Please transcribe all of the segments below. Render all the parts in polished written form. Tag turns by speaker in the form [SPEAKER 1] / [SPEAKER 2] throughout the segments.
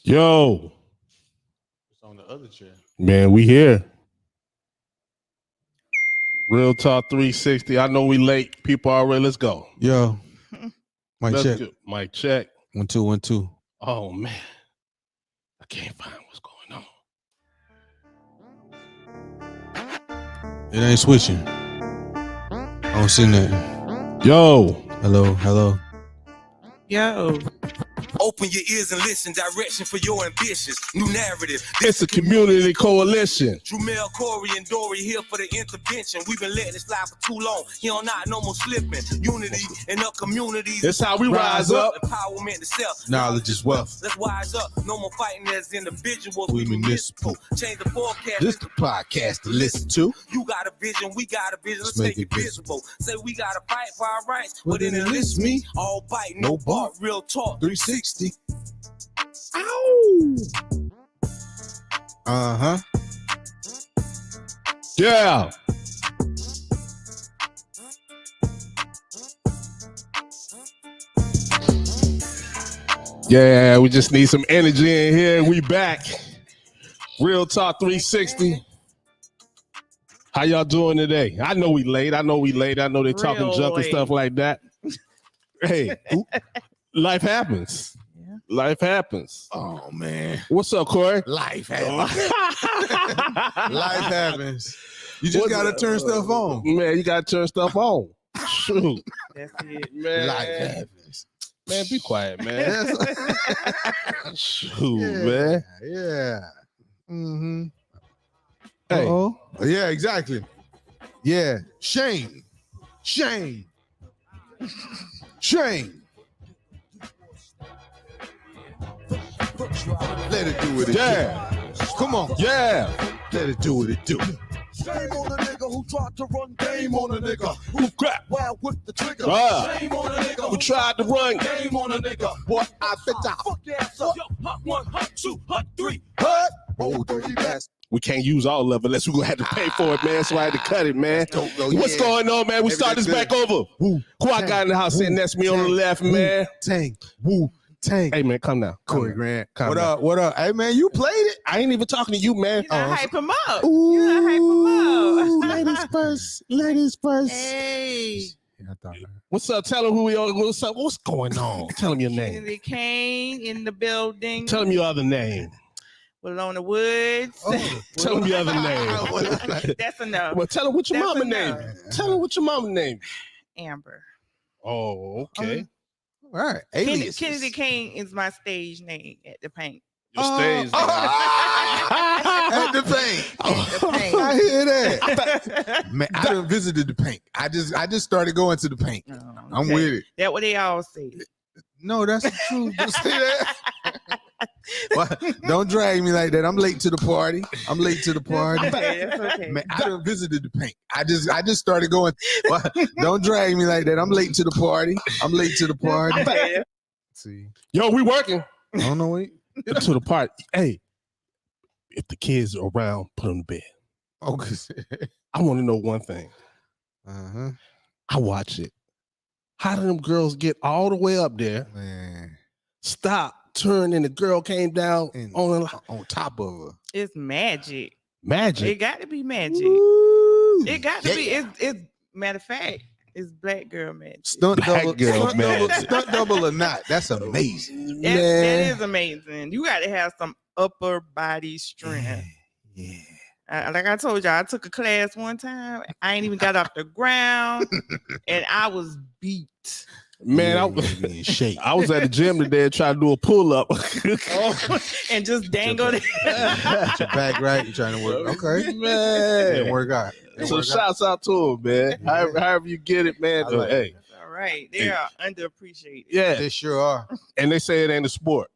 [SPEAKER 1] Yo,
[SPEAKER 2] It's on the other chair.
[SPEAKER 1] man, we here. Real Talk 360. I know we late. People already. Let's go.
[SPEAKER 2] Yo, mic
[SPEAKER 1] Let's
[SPEAKER 2] check.
[SPEAKER 1] go. Mic check.
[SPEAKER 2] 1 2 1 2.
[SPEAKER 1] Oh man, I can't find what's going on.
[SPEAKER 2] It ain't switching. I don't see nothing.
[SPEAKER 1] Yo,
[SPEAKER 2] Hello.
[SPEAKER 3] Yo.
[SPEAKER 4] Open your ears and listen. Direction for your ambitions. New narrative.
[SPEAKER 1] it's a community coalition.
[SPEAKER 4] Drumel, Corey, and Dory here for the intervention. We've been letting it slide for too long. Here on not no more slipping. Unity in our communities.
[SPEAKER 1] It's how we rise up.
[SPEAKER 4] Empowerment to self.
[SPEAKER 2] Knowledge is wealth.
[SPEAKER 4] Let's wise up. No more fighting as individuals.
[SPEAKER 2] We municipal.
[SPEAKER 4] Change the forecast.
[SPEAKER 2] This the podcast to listen to.
[SPEAKER 4] You got a vision, we got a vision. Let's
[SPEAKER 2] Let's
[SPEAKER 4] make it visible. Say we gotta fight for our rights, but then enlist me. All bite, no bark, real talk.
[SPEAKER 2] 360.
[SPEAKER 1] Ow.
[SPEAKER 2] Uh-huh.
[SPEAKER 1] Yeah. Yeah, we just need some energy in here. We back. Real Talk 360. How y'all doing today? I know we late. I know they talking
[SPEAKER 3] Real
[SPEAKER 1] junk and
[SPEAKER 3] late.
[SPEAKER 1] stuff like that. Hey, life happens.
[SPEAKER 3] Yeah.
[SPEAKER 1] Life happens.
[SPEAKER 2] Oh man.
[SPEAKER 1] What's up, Corey?
[SPEAKER 2] Life happens. Life happens. You just
[SPEAKER 1] What's
[SPEAKER 2] gotta
[SPEAKER 1] up?
[SPEAKER 2] turn stuff on.
[SPEAKER 1] Man, you gotta turn stuff on. Shoot.
[SPEAKER 3] That's it.
[SPEAKER 1] Man.
[SPEAKER 2] Life happens.
[SPEAKER 1] Man, be quiet, man.
[SPEAKER 2] Yes.
[SPEAKER 1] Shoot,
[SPEAKER 2] Yeah.
[SPEAKER 1] man.
[SPEAKER 2] Yeah. Mm-hmm.
[SPEAKER 1] Hey.
[SPEAKER 2] Uh-oh. Yeah, exactly. Yeah. Shame. Let it do what it
[SPEAKER 1] Yeah.
[SPEAKER 2] do. Come on.
[SPEAKER 1] Yeah.
[SPEAKER 2] Let it do what it do.
[SPEAKER 5] Shame on the nigga who tried to run game on a nigga.
[SPEAKER 1] Who crap?
[SPEAKER 5] Wild with the trigger.
[SPEAKER 1] Ah.
[SPEAKER 5] Shame on a nigga
[SPEAKER 1] We tried to run.
[SPEAKER 5] game on a nigga.
[SPEAKER 2] Boy, I bet I
[SPEAKER 5] Fuck your ass up. Yo, hot one, hot two, hot three.
[SPEAKER 2] hurt. Oh, dirty bastard.
[SPEAKER 1] We can't use all of it unless we're gonna have to pay for it, man. So I had to cut it, man.
[SPEAKER 2] Go,
[SPEAKER 1] What's going on, man? We start this back over.
[SPEAKER 2] Woo.
[SPEAKER 1] Who I got in the house sitting next to me on the left, man?
[SPEAKER 2] Tang. Woo. Tang.
[SPEAKER 1] Hey, man, come down.
[SPEAKER 2] Corey Grant.
[SPEAKER 1] Calm
[SPEAKER 2] What
[SPEAKER 1] down.
[SPEAKER 2] up? What up? Hey, man, you played it.
[SPEAKER 1] I ain't even talking to you, man.
[SPEAKER 3] You gotta
[SPEAKER 2] Oh.
[SPEAKER 3] hype him up.
[SPEAKER 2] Ooh,
[SPEAKER 3] You gotta hype him up.
[SPEAKER 2] ladies first. Ladies first.
[SPEAKER 3] Hey.
[SPEAKER 2] Yeah, I thought
[SPEAKER 1] What's up? Tell him who we are. What's up? What's going on? Tell him your name.
[SPEAKER 3] Kennedy Kane in the building.
[SPEAKER 1] Tell him your other name.
[SPEAKER 3] Walona Woods.
[SPEAKER 1] Tell him your other name.
[SPEAKER 3] That's enough.
[SPEAKER 1] Well, tell him what your
[SPEAKER 3] That's
[SPEAKER 1] mama
[SPEAKER 3] enough.
[SPEAKER 1] name. Tell him what your mama name.
[SPEAKER 3] Amber.
[SPEAKER 1] Oh, okay.
[SPEAKER 2] All right.
[SPEAKER 3] Kennedy,
[SPEAKER 2] Aliases.
[SPEAKER 3] Kennedy Kane is my stage name at the paint.
[SPEAKER 1] Your stage.
[SPEAKER 2] At the paint. I hear that. Man, I done visited the paint. I just started going to the paint.
[SPEAKER 3] Oh,
[SPEAKER 2] I'm
[SPEAKER 3] okay.
[SPEAKER 2] with it.
[SPEAKER 3] That's what they all say.
[SPEAKER 2] No, that's the truth. You see that? Well, don't drag me like that. I'm late to the party.
[SPEAKER 3] Okay, that's okay.
[SPEAKER 2] Man, I done visited the paint. I just started going. Well, don't drag me like that. I'm late to the party.
[SPEAKER 3] Okay.
[SPEAKER 2] See,
[SPEAKER 1] Yo, we working.
[SPEAKER 2] I don't know what.
[SPEAKER 1] Get to the party. Hey, if the kids are around, put them to bed.
[SPEAKER 2] Okay.
[SPEAKER 1] I want to know one thing.
[SPEAKER 2] Uh-huh.
[SPEAKER 1] I watch it. How do them girls get all the way up there,
[SPEAKER 2] Man.
[SPEAKER 1] stop, turn, and the girl came down
[SPEAKER 2] And
[SPEAKER 1] on
[SPEAKER 2] top of her.
[SPEAKER 3] It's magic. It
[SPEAKER 1] magic?
[SPEAKER 3] got to be magic.
[SPEAKER 2] Ooh,
[SPEAKER 3] It got to
[SPEAKER 2] yeah.
[SPEAKER 3] be. It's matter of fact, it's black girl magic.
[SPEAKER 2] Stunt
[SPEAKER 1] Black
[SPEAKER 2] double,
[SPEAKER 1] girl
[SPEAKER 2] stunt, double,
[SPEAKER 1] magic.
[SPEAKER 2] stunt double or not. That's amazing.
[SPEAKER 3] That is amazing. You got to have some upper body strength.
[SPEAKER 2] Yeah.
[SPEAKER 3] Like I told you, I took a class one time. I ain't even got off the ground, and I was beat.
[SPEAKER 1] Man,
[SPEAKER 2] Be in shape.
[SPEAKER 1] I was at the gym today trying to do a pull up.
[SPEAKER 3] And just dangled it.
[SPEAKER 2] Get your back right. You trying to work? Okay. Didn't
[SPEAKER 1] Man.
[SPEAKER 2] work out.
[SPEAKER 1] So shouts out to him, man. However you get it, man.
[SPEAKER 2] I like
[SPEAKER 1] hey,
[SPEAKER 3] That's all right. They are underappreciated.
[SPEAKER 1] yeah.
[SPEAKER 2] They sure are.
[SPEAKER 1] And they say it ain't a sport.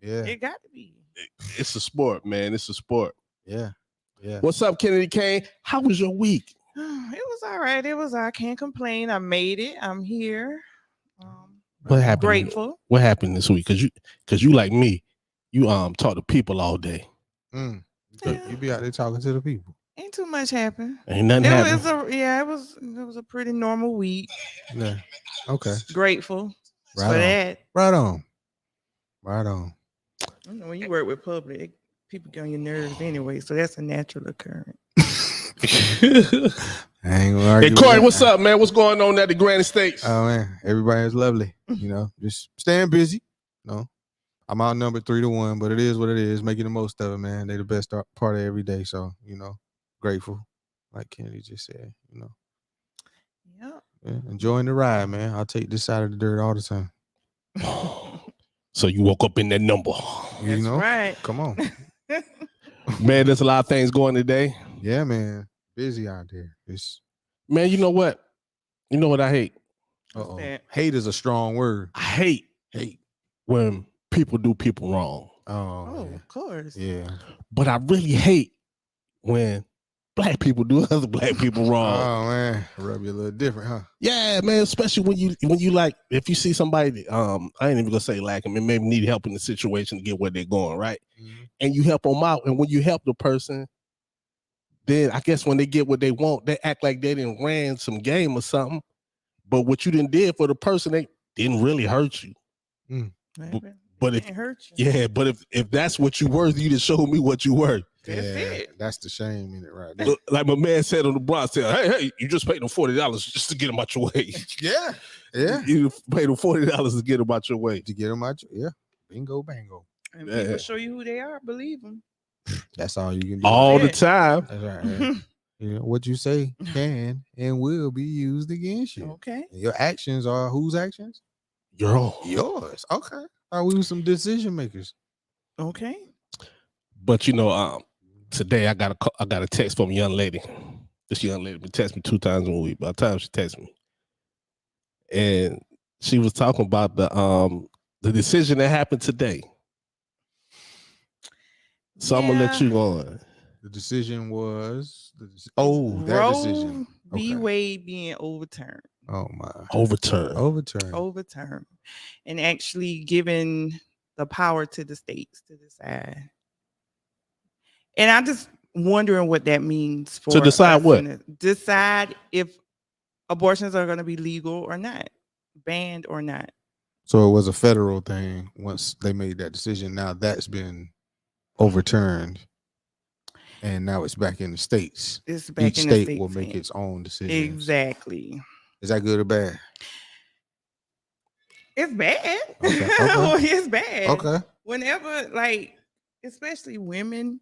[SPEAKER 2] Yeah.
[SPEAKER 3] It got to be.
[SPEAKER 1] It's a sport, man. It's a sport.
[SPEAKER 2] Yeah. Yeah.
[SPEAKER 1] What's up, Kennedy Kane? How was your week?
[SPEAKER 3] It was all right. I can't complain. I made it. I'm here.
[SPEAKER 1] What happened?
[SPEAKER 3] Grateful.
[SPEAKER 1] What happened this week? Cause you like me, you talk to people all day.
[SPEAKER 2] Mm.
[SPEAKER 3] Yeah.
[SPEAKER 2] You be out there talking to the people.
[SPEAKER 3] Ain't too much happened.
[SPEAKER 1] Ain't nothing happened.
[SPEAKER 3] It was a pretty normal week.
[SPEAKER 2] Yeah. Okay.
[SPEAKER 3] Grateful for
[SPEAKER 2] Right on.
[SPEAKER 3] that.
[SPEAKER 2] Right on. Right on.
[SPEAKER 3] When you work with public, people get on your nerves anyway, so that's a natural occurrence.
[SPEAKER 2] I ain't gonna argue.
[SPEAKER 1] Hey, Corey,
[SPEAKER 2] with
[SPEAKER 1] what's
[SPEAKER 2] that.
[SPEAKER 1] up, man? What's going on at the Granite States?
[SPEAKER 2] Oh man, everybody is lovely. Just staying busy. I'm outnumbered 3-1, but it is what it is. Making the most of it, man. They the best part of every day. So grateful, like Kennedy just said.
[SPEAKER 3] Yep.
[SPEAKER 2] Yeah, enjoying the ride, man. I'll take this side of the dirt all the time.
[SPEAKER 1] So you woke up in that number.
[SPEAKER 3] That's right.
[SPEAKER 2] Come on,
[SPEAKER 1] Man, there's a lot of things going today.
[SPEAKER 2] yeah, man. Busy out there.
[SPEAKER 1] Man, you know what? You know what I hate?
[SPEAKER 3] What's that?
[SPEAKER 2] Hate is a strong word.
[SPEAKER 1] I hate when people do people wrong.
[SPEAKER 3] Oh, of course.
[SPEAKER 2] Yeah.
[SPEAKER 1] But I really hate when black people do other black people wrong.
[SPEAKER 2] Oh man, rub you a little different, huh?
[SPEAKER 1] Yeah, man, especially when you like, if you see somebody, I ain't even gonna say lacking, and maybe need help in the situation to get where they're going, right?
[SPEAKER 2] Mm-hmm.
[SPEAKER 1] And you help them out, and when you help the person, then I guess when they get what they want, they act like they didn't ran some game or something. But what you didn't did for the person, they didn't really hurt you. But
[SPEAKER 3] it
[SPEAKER 1] if
[SPEAKER 3] hurt you.
[SPEAKER 1] Yeah, but if that's what you worth, you just show me what you worth.
[SPEAKER 3] That's it.
[SPEAKER 2] That's the shame in it, right there.
[SPEAKER 1] Like my man said on the Bronx, said, hey, you just paid them $40 just to get them out your way.
[SPEAKER 2] Yeah.
[SPEAKER 1] You paid them $40 to get them out your way.
[SPEAKER 2] To get them out your bingo bango.
[SPEAKER 3] And people show you who they are, believe them.
[SPEAKER 2] That's all you can do.
[SPEAKER 1] All the time.
[SPEAKER 2] That's right. What you say can and will be used against you.
[SPEAKER 3] Okay.
[SPEAKER 2] Your actions are whose actions?
[SPEAKER 1] Your own.
[SPEAKER 2] Yours. Okay. We were some decision makers.
[SPEAKER 3] Okay.
[SPEAKER 1] But today I got a text from a young lady. This young lady been texting me 2 times a week. By the time she texts me, and she was talking about the decision that happened today. So I'm gonna let you go on.
[SPEAKER 2] The decision was that
[SPEAKER 3] Roe
[SPEAKER 2] decision.
[SPEAKER 3] v. Wade being overturned.
[SPEAKER 2] Oh my.
[SPEAKER 3] Overturned. And actually giving the power to the states to decide. And I'm just wondering what that means for
[SPEAKER 1] to decide what?
[SPEAKER 3] Decide if abortions are going to be legal or not, banned or not.
[SPEAKER 2] So it was a federal thing once they made that decision. Now that's been overturned. And now it's back in the states.
[SPEAKER 3] It's back
[SPEAKER 2] Each
[SPEAKER 3] in the
[SPEAKER 2] state
[SPEAKER 3] states
[SPEAKER 2] will make its own decision.
[SPEAKER 3] Exactly.
[SPEAKER 2] Is that good or bad?
[SPEAKER 3] It's bad.
[SPEAKER 2] Okay.
[SPEAKER 3] It's bad.
[SPEAKER 2] Okay.
[SPEAKER 3] Whenever, especially women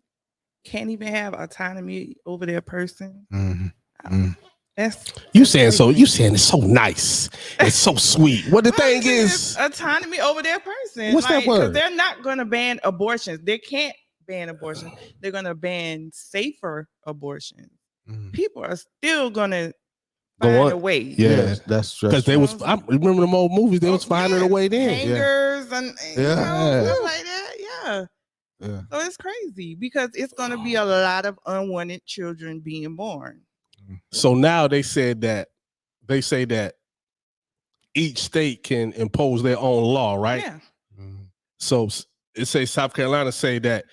[SPEAKER 3] can't even have autonomy over their person.
[SPEAKER 2] Mm-hmm.
[SPEAKER 3] That's
[SPEAKER 1] you saying it's so nice. It's so sweet. What the thing is,
[SPEAKER 3] autonomy over their person.
[SPEAKER 1] What's that word?
[SPEAKER 3] They're not going to ban abortions. They can't ban abortion. They're going to ban safer abortion. People are still going to find a way.
[SPEAKER 1] Yeah, that's true. Because I remember them old movies. They was finding a way then.
[SPEAKER 3] Hangers and stuff like that. Yeah. So it's crazy because it's going to be a lot of unwanted children being born.
[SPEAKER 1] So now they say that each state can impose their own law, right?
[SPEAKER 3] Yeah.
[SPEAKER 1] So it say South Carolina say that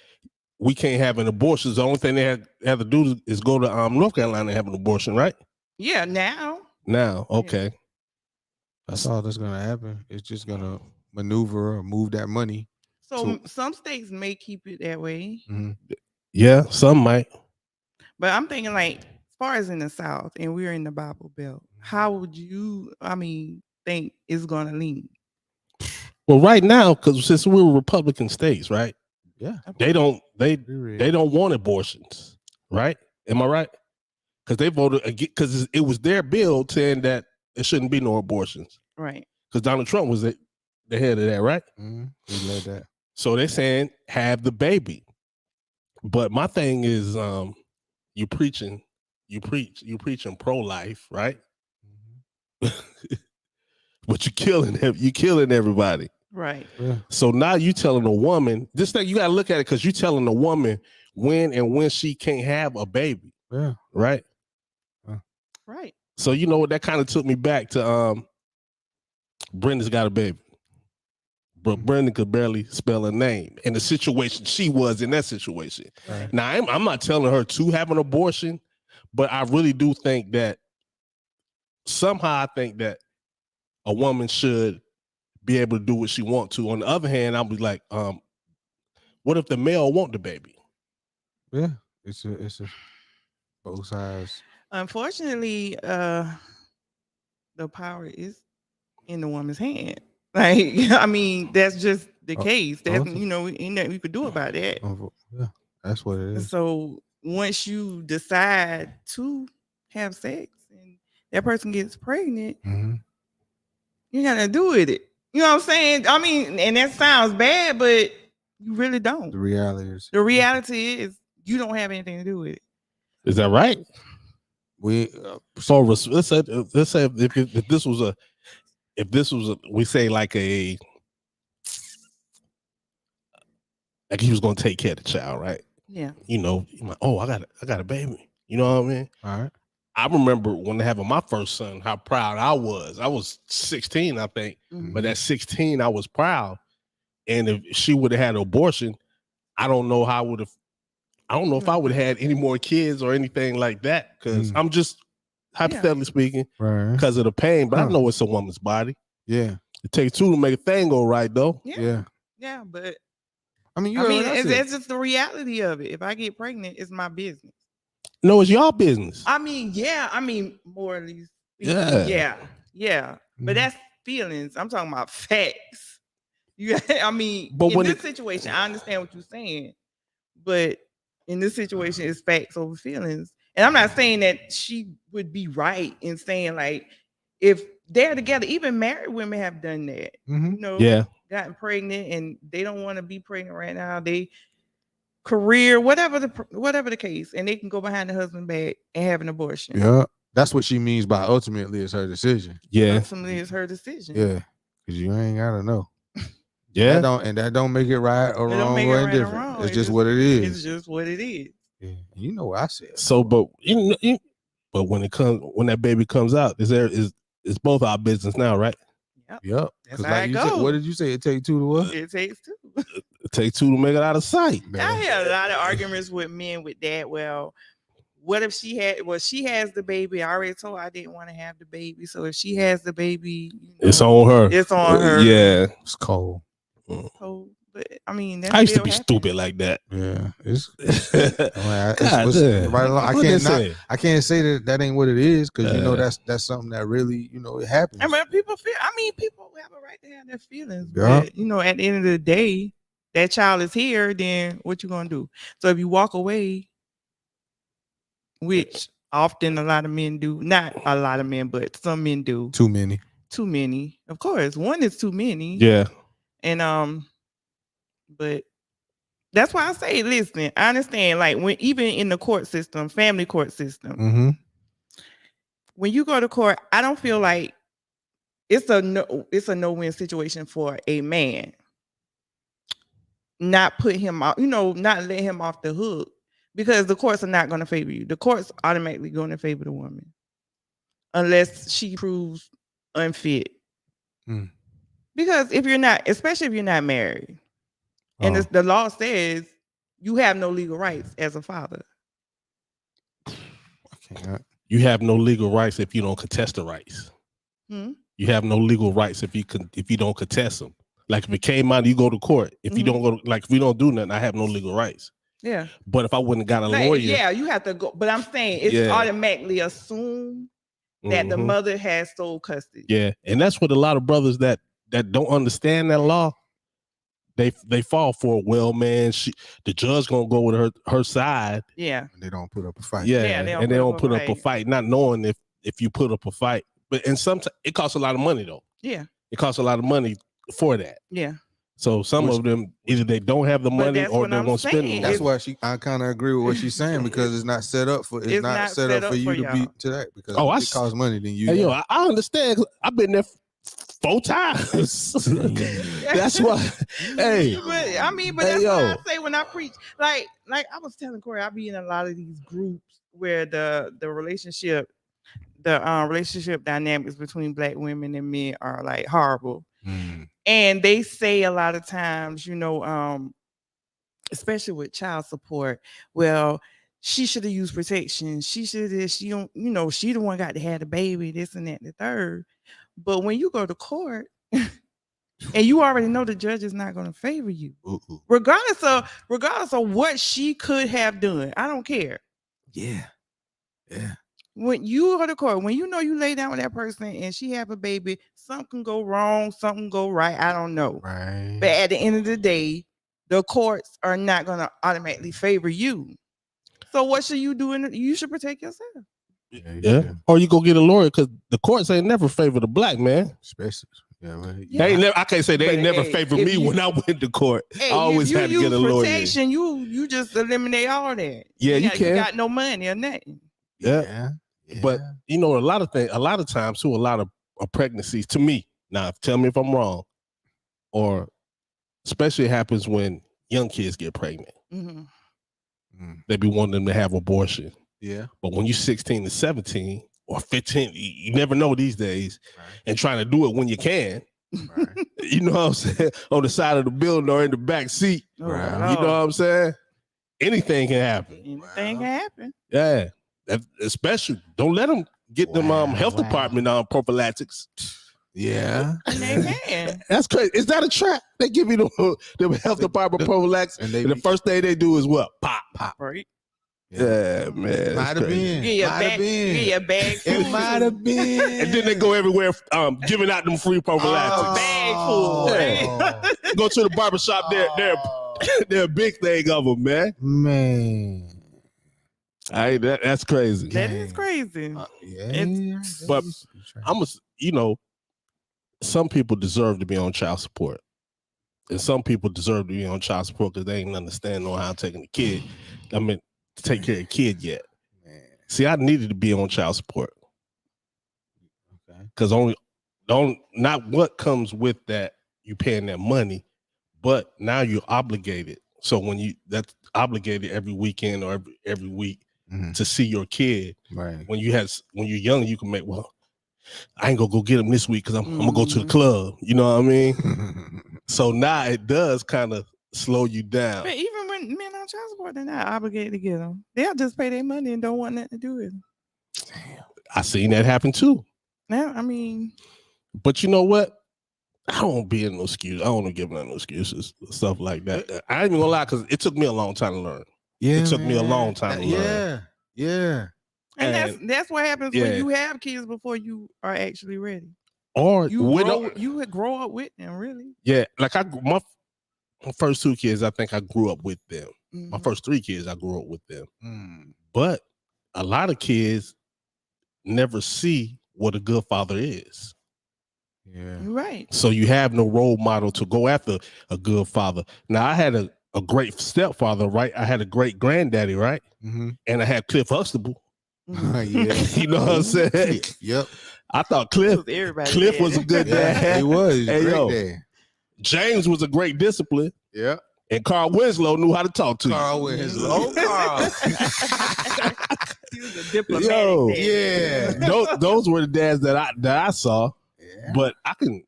[SPEAKER 1] we can't have an abortion. The only thing they have to do is go to North Carolina and have an abortion, right?
[SPEAKER 3] Yeah, now,
[SPEAKER 1] okay.
[SPEAKER 3] Yeah.
[SPEAKER 2] That's all that's gonna happen. It's just gonna maneuver or move that money.
[SPEAKER 3] So some states may keep it that way.
[SPEAKER 2] Mm-hmm.
[SPEAKER 1] Yeah, some might.
[SPEAKER 3] But I'm thinking as far as in the South and we're in the Bible Belt, how would you, think it's gonna lean?
[SPEAKER 1] Well, right now, because since we're Republican states, right?
[SPEAKER 2] Yeah.
[SPEAKER 1] They don't want abortions, right? Am I right? Because they voted again, because it was their bill saying that it shouldn't be no abortions.
[SPEAKER 3] Right.
[SPEAKER 1] Because Donald Trump was the head of that, right?
[SPEAKER 2] Mm-hmm. He led that.
[SPEAKER 1] So they're saying have the baby. But my thing is you preaching pro-life, right? Mm-hmm. But you killing everybody.
[SPEAKER 3] Right.
[SPEAKER 2] Yeah.
[SPEAKER 1] So now you telling a woman, this thing you gotta look at it because you telling a woman when she can't have a baby.
[SPEAKER 2] Yeah.
[SPEAKER 1] Right.
[SPEAKER 3] Right.
[SPEAKER 1] So you know what, that kind of took me back to Brenda's got a baby. But Brenda could barely spell her name in the situation she was in that situation. Right. Now I'm not telling her to have an abortion, but I really do think that somehow a woman should be able to do what she wants to. On the other hand, I'll be like, What if the male want the baby?
[SPEAKER 2] Yeah, it's a both sides.
[SPEAKER 3] Unfortunately, the power is in the woman's hand. Like, I mean, that's just the case. That's ain't nothing you could do about that.
[SPEAKER 2] Yeah, that's what it is.
[SPEAKER 3] So once you decide to have sex and that person gets pregnant, you gotta do with it. You know what I'm saying? I mean, and that sounds bad, but you really don't.
[SPEAKER 2] The reality is
[SPEAKER 3] you don't have anything to do with it.
[SPEAKER 1] Is that right?
[SPEAKER 2] We
[SPEAKER 1] so let's say if this was a we say like he was gonna take care of the child, right?
[SPEAKER 3] Yeah.
[SPEAKER 1] You know, like, oh, I got a baby. You know what I mean?
[SPEAKER 2] All right.
[SPEAKER 1] I remember when having my first son, how proud I was. I was 16, I think, but at 16, I was proud. And if she would have had an abortion, I don't know how I don't know if I would have had any more kids or anything like that. Because I'm just hypothetically speaking, because of the pain. But I know it's a woman's body.
[SPEAKER 2] Yeah,
[SPEAKER 1] it takes two to make a thing go right, though.
[SPEAKER 3] Yeah, but
[SPEAKER 2] I mean,
[SPEAKER 3] it's just the reality of it. If I get pregnant, it's my business.
[SPEAKER 1] No, it's your business.
[SPEAKER 3] I mean, morally
[SPEAKER 1] speaking,
[SPEAKER 3] yeah. But that's feelings. I'm talking about facts. I mean,
[SPEAKER 1] but
[SPEAKER 3] in this situation, I understand what you're saying, but in this situation, it's facts over feelings. And I'm not saying that she would be right in saying, like, if they're together, even married women have done that. You know, gotten pregnant and they don't want to be pregnant right now. They career, whatever the case, and they can go behind the husband back and have an abortion.
[SPEAKER 2] Yeah, that's what she means by ultimately it's her decision.
[SPEAKER 1] Yeah,
[SPEAKER 3] ultimately it's her decision.
[SPEAKER 2] Yeah, because you ain't gotta know.
[SPEAKER 1] Yeah,
[SPEAKER 2] that don't make it right or wrong or indifferent. It's just what it is.
[SPEAKER 3] It's just what it is.
[SPEAKER 2] Yeah, you know what I said.
[SPEAKER 1] So, but but when that baby comes out, it's both our business now, right?
[SPEAKER 2] Yep.
[SPEAKER 3] That's how it goes.
[SPEAKER 2] What did you say? It takes two to what?
[SPEAKER 3] It takes two.
[SPEAKER 1] It takes two to make it out of sight.
[SPEAKER 3] I had a lot of arguments with men with that. Well, what if she has the baby? I already told her I didn't want to have the baby. So if she has the baby,
[SPEAKER 1] it's on her.
[SPEAKER 3] It's on her.
[SPEAKER 1] Yeah.
[SPEAKER 2] It's cold.
[SPEAKER 3] Cold. But I mean,
[SPEAKER 1] I used to be stupid like that.
[SPEAKER 2] Yeah, right along. I can't say that ain't what it is because you know that's something that really it happens.
[SPEAKER 3] I mean, people have a right to have their feelings. Yeah. But at the end of the day, that child is here. Then what you gonna do? So if you walk away, which often a lot of men do, not a lot of men, but some men do.
[SPEAKER 2] Too many.
[SPEAKER 3] Of course, one is too many.
[SPEAKER 1] Yeah.
[SPEAKER 3] And but that's why I say, listen, I understand, like, when even in the court system, family court system, when you go to court, I don't feel like it's a no-win situation for a man. Not put him out, not let him off the hook, because the courts are not going to favor you. The courts automatically going to favor the woman unless she proves unfit. Because especially if you're not married, and the law says you have no legal rights as a father.
[SPEAKER 1] You have no legal rights if you don't contest the rights. You have no legal rights if you don't contest them. Like if it came out, you go to court. If you don't go, if we don't do nothing, I have no legal rights.
[SPEAKER 3] Yeah.
[SPEAKER 1] But if I wouldn't got a lawyer,
[SPEAKER 3] you have to go. But I'm saying it's automatically assumed that the mother has sole custody.
[SPEAKER 1] Yeah, and that's what a lot of brothers that don't understand that law, they fall for. Well, man, the judge gonna go with her side.
[SPEAKER 3] Yeah,
[SPEAKER 2] and they don't put up a fight.
[SPEAKER 1] Yeah, and they don't put up a fight, not knowing if you put up a fight. And sometimes it costs a lot of money though.
[SPEAKER 3] Yeah,
[SPEAKER 1] it costs a lot of money for that.
[SPEAKER 3] Yeah.
[SPEAKER 1] So some of them either they don't have the money or they won't spend it.
[SPEAKER 2] That's why I kind of agree with what she's saying, because it's not set up for not set up for you to be to that, because it costs money. Then you
[SPEAKER 1] I understand. I've been there 4 times. That's why. Hey,
[SPEAKER 3] but that's what I say when I preach. Like I was telling Corey, I be in a lot of these groups where the relationship dynamics between Black women and men are like horrible. And they say a lot of times, especially with child support, well, she should have used protection. She should have, she the one got to have the baby, this and that, and the third. But when you go to court, and you already know the judge is not going to favor you, regardless of what she could have done. I don't care.
[SPEAKER 2] Yeah.
[SPEAKER 3] When you go to court, when you know you lay down with that person and she have a baby, something can go wrong, something go right. I don't know.
[SPEAKER 2] Right.
[SPEAKER 3] But at the end of the day, the courts are not going to automatically favor you. So what should you do? You should protect yourself.
[SPEAKER 1] Yeah. Or you go get a lawyer because the courts ain't never favored a black man.
[SPEAKER 2] Especially. Yeah, well,
[SPEAKER 1] They ain't never. I can't say they ain't
[SPEAKER 3] But,
[SPEAKER 1] never
[SPEAKER 3] hey,
[SPEAKER 1] favored
[SPEAKER 3] if
[SPEAKER 1] me
[SPEAKER 3] you-
[SPEAKER 1] when I went to court.
[SPEAKER 3] Hey,
[SPEAKER 1] I always
[SPEAKER 3] if
[SPEAKER 1] had
[SPEAKER 3] you
[SPEAKER 1] to get a
[SPEAKER 3] use
[SPEAKER 1] lawyer.
[SPEAKER 3] protection, you just eliminate all that.
[SPEAKER 1] Yeah, you
[SPEAKER 3] You
[SPEAKER 1] can.
[SPEAKER 3] got no money or nothing.
[SPEAKER 1] Yeah. But you know, a lot of times too, a lot of pregnancies, to me, now tell me if I'm wrong, or especially happens when young kids get pregnant. They be wanting them to have abortion.
[SPEAKER 2] Yeah.
[SPEAKER 1] But when you're 16 to 17 or 15, you never know these days, and trying to do it when you can.
[SPEAKER 2] Right.
[SPEAKER 1] You know what I'm saying? On the side of the building or in the back seat.
[SPEAKER 2] Right.
[SPEAKER 1] You know what I'm saying? Anything can happen.
[SPEAKER 3] Anything can happen.
[SPEAKER 1] Yeah. Especially, don't let them get them health department prophylactics.
[SPEAKER 2] Yeah.
[SPEAKER 3] And they can.
[SPEAKER 1] That's crazy. Is that a trap? They give you the health department prophylactics, and the first thing they do is what? Pop.
[SPEAKER 3] Right.
[SPEAKER 1] Yeah, man.
[SPEAKER 2] Might have been.
[SPEAKER 3] Get your
[SPEAKER 2] Might
[SPEAKER 3] bag.
[SPEAKER 2] have been.
[SPEAKER 3] Get your bag.
[SPEAKER 2] It might have been.
[SPEAKER 1] And then they go everywhere giving out them free prophylactics.
[SPEAKER 3] Bag full.
[SPEAKER 1] Yeah. Go to the barbershop, they're a big thing of them, man.
[SPEAKER 2] Man.
[SPEAKER 1] That's crazy.
[SPEAKER 3] That is crazy.
[SPEAKER 1] But some people deserve to be on child support. And some people deserve to be on child support because they ain't understand how taking the kid. I mean, to take care of the kid yet. Man. See, I needed to be on child support. Okay. Because not what comes with that, you paying that money, but now you're obligated. So that's obligated every weekend or every week to see your kid.
[SPEAKER 2] Right.
[SPEAKER 1] When you're young, you can make, I ain't gonna go get him this week because I'm gonna go to the club. You know what I mean? So now it does kind of slow you down.
[SPEAKER 3] But even when men on child support, they're not obligated to get them. They'll just pay their money and don't want nothing to do with them.
[SPEAKER 1] Damn. I seen that happen too.
[SPEAKER 3] Now, I mean.
[SPEAKER 1] But you know what? I don't be in no excuse. I don't give them no excuses, stuff like that. I ain't even gonna lie, because it took me a long time to learn.
[SPEAKER 2] Yeah,
[SPEAKER 1] it took me a long time to learn.
[SPEAKER 2] Yeah.
[SPEAKER 3] And that's what happens when you have kids before you are actually ready.
[SPEAKER 1] Or
[SPEAKER 3] you grow up with them, really.
[SPEAKER 1] Yeah, like my first 2 kids, I think I grew up with them. My first 3 kids, I grew up with them. But a lot of kids never see what a good father is.
[SPEAKER 2] Yeah.
[SPEAKER 3] Right.
[SPEAKER 1] So you have no role model to go after a good father. Now I had a great stepfather, right? I had a great granddaddy, right? And I had Cliff Huxtable.
[SPEAKER 2] Yeah.
[SPEAKER 1] You know what I'm saying?
[SPEAKER 2] Yep.
[SPEAKER 1] I thought Cliff was a good dad.
[SPEAKER 2] He was.
[SPEAKER 1] Hey,
[SPEAKER 2] great
[SPEAKER 1] yo,
[SPEAKER 2] dad.
[SPEAKER 1] James was a great discipline.
[SPEAKER 2] Yeah.
[SPEAKER 1] And Carl Winslow knew how to talk to
[SPEAKER 2] Carl Winslow.
[SPEAKER 1] Carl.
[SPEAKER 3] He was a diplomatic
[SPEAKER 2] dad.
[SPEAKER 1] Yeah. Those were the dads that I saw. Yeah. But I can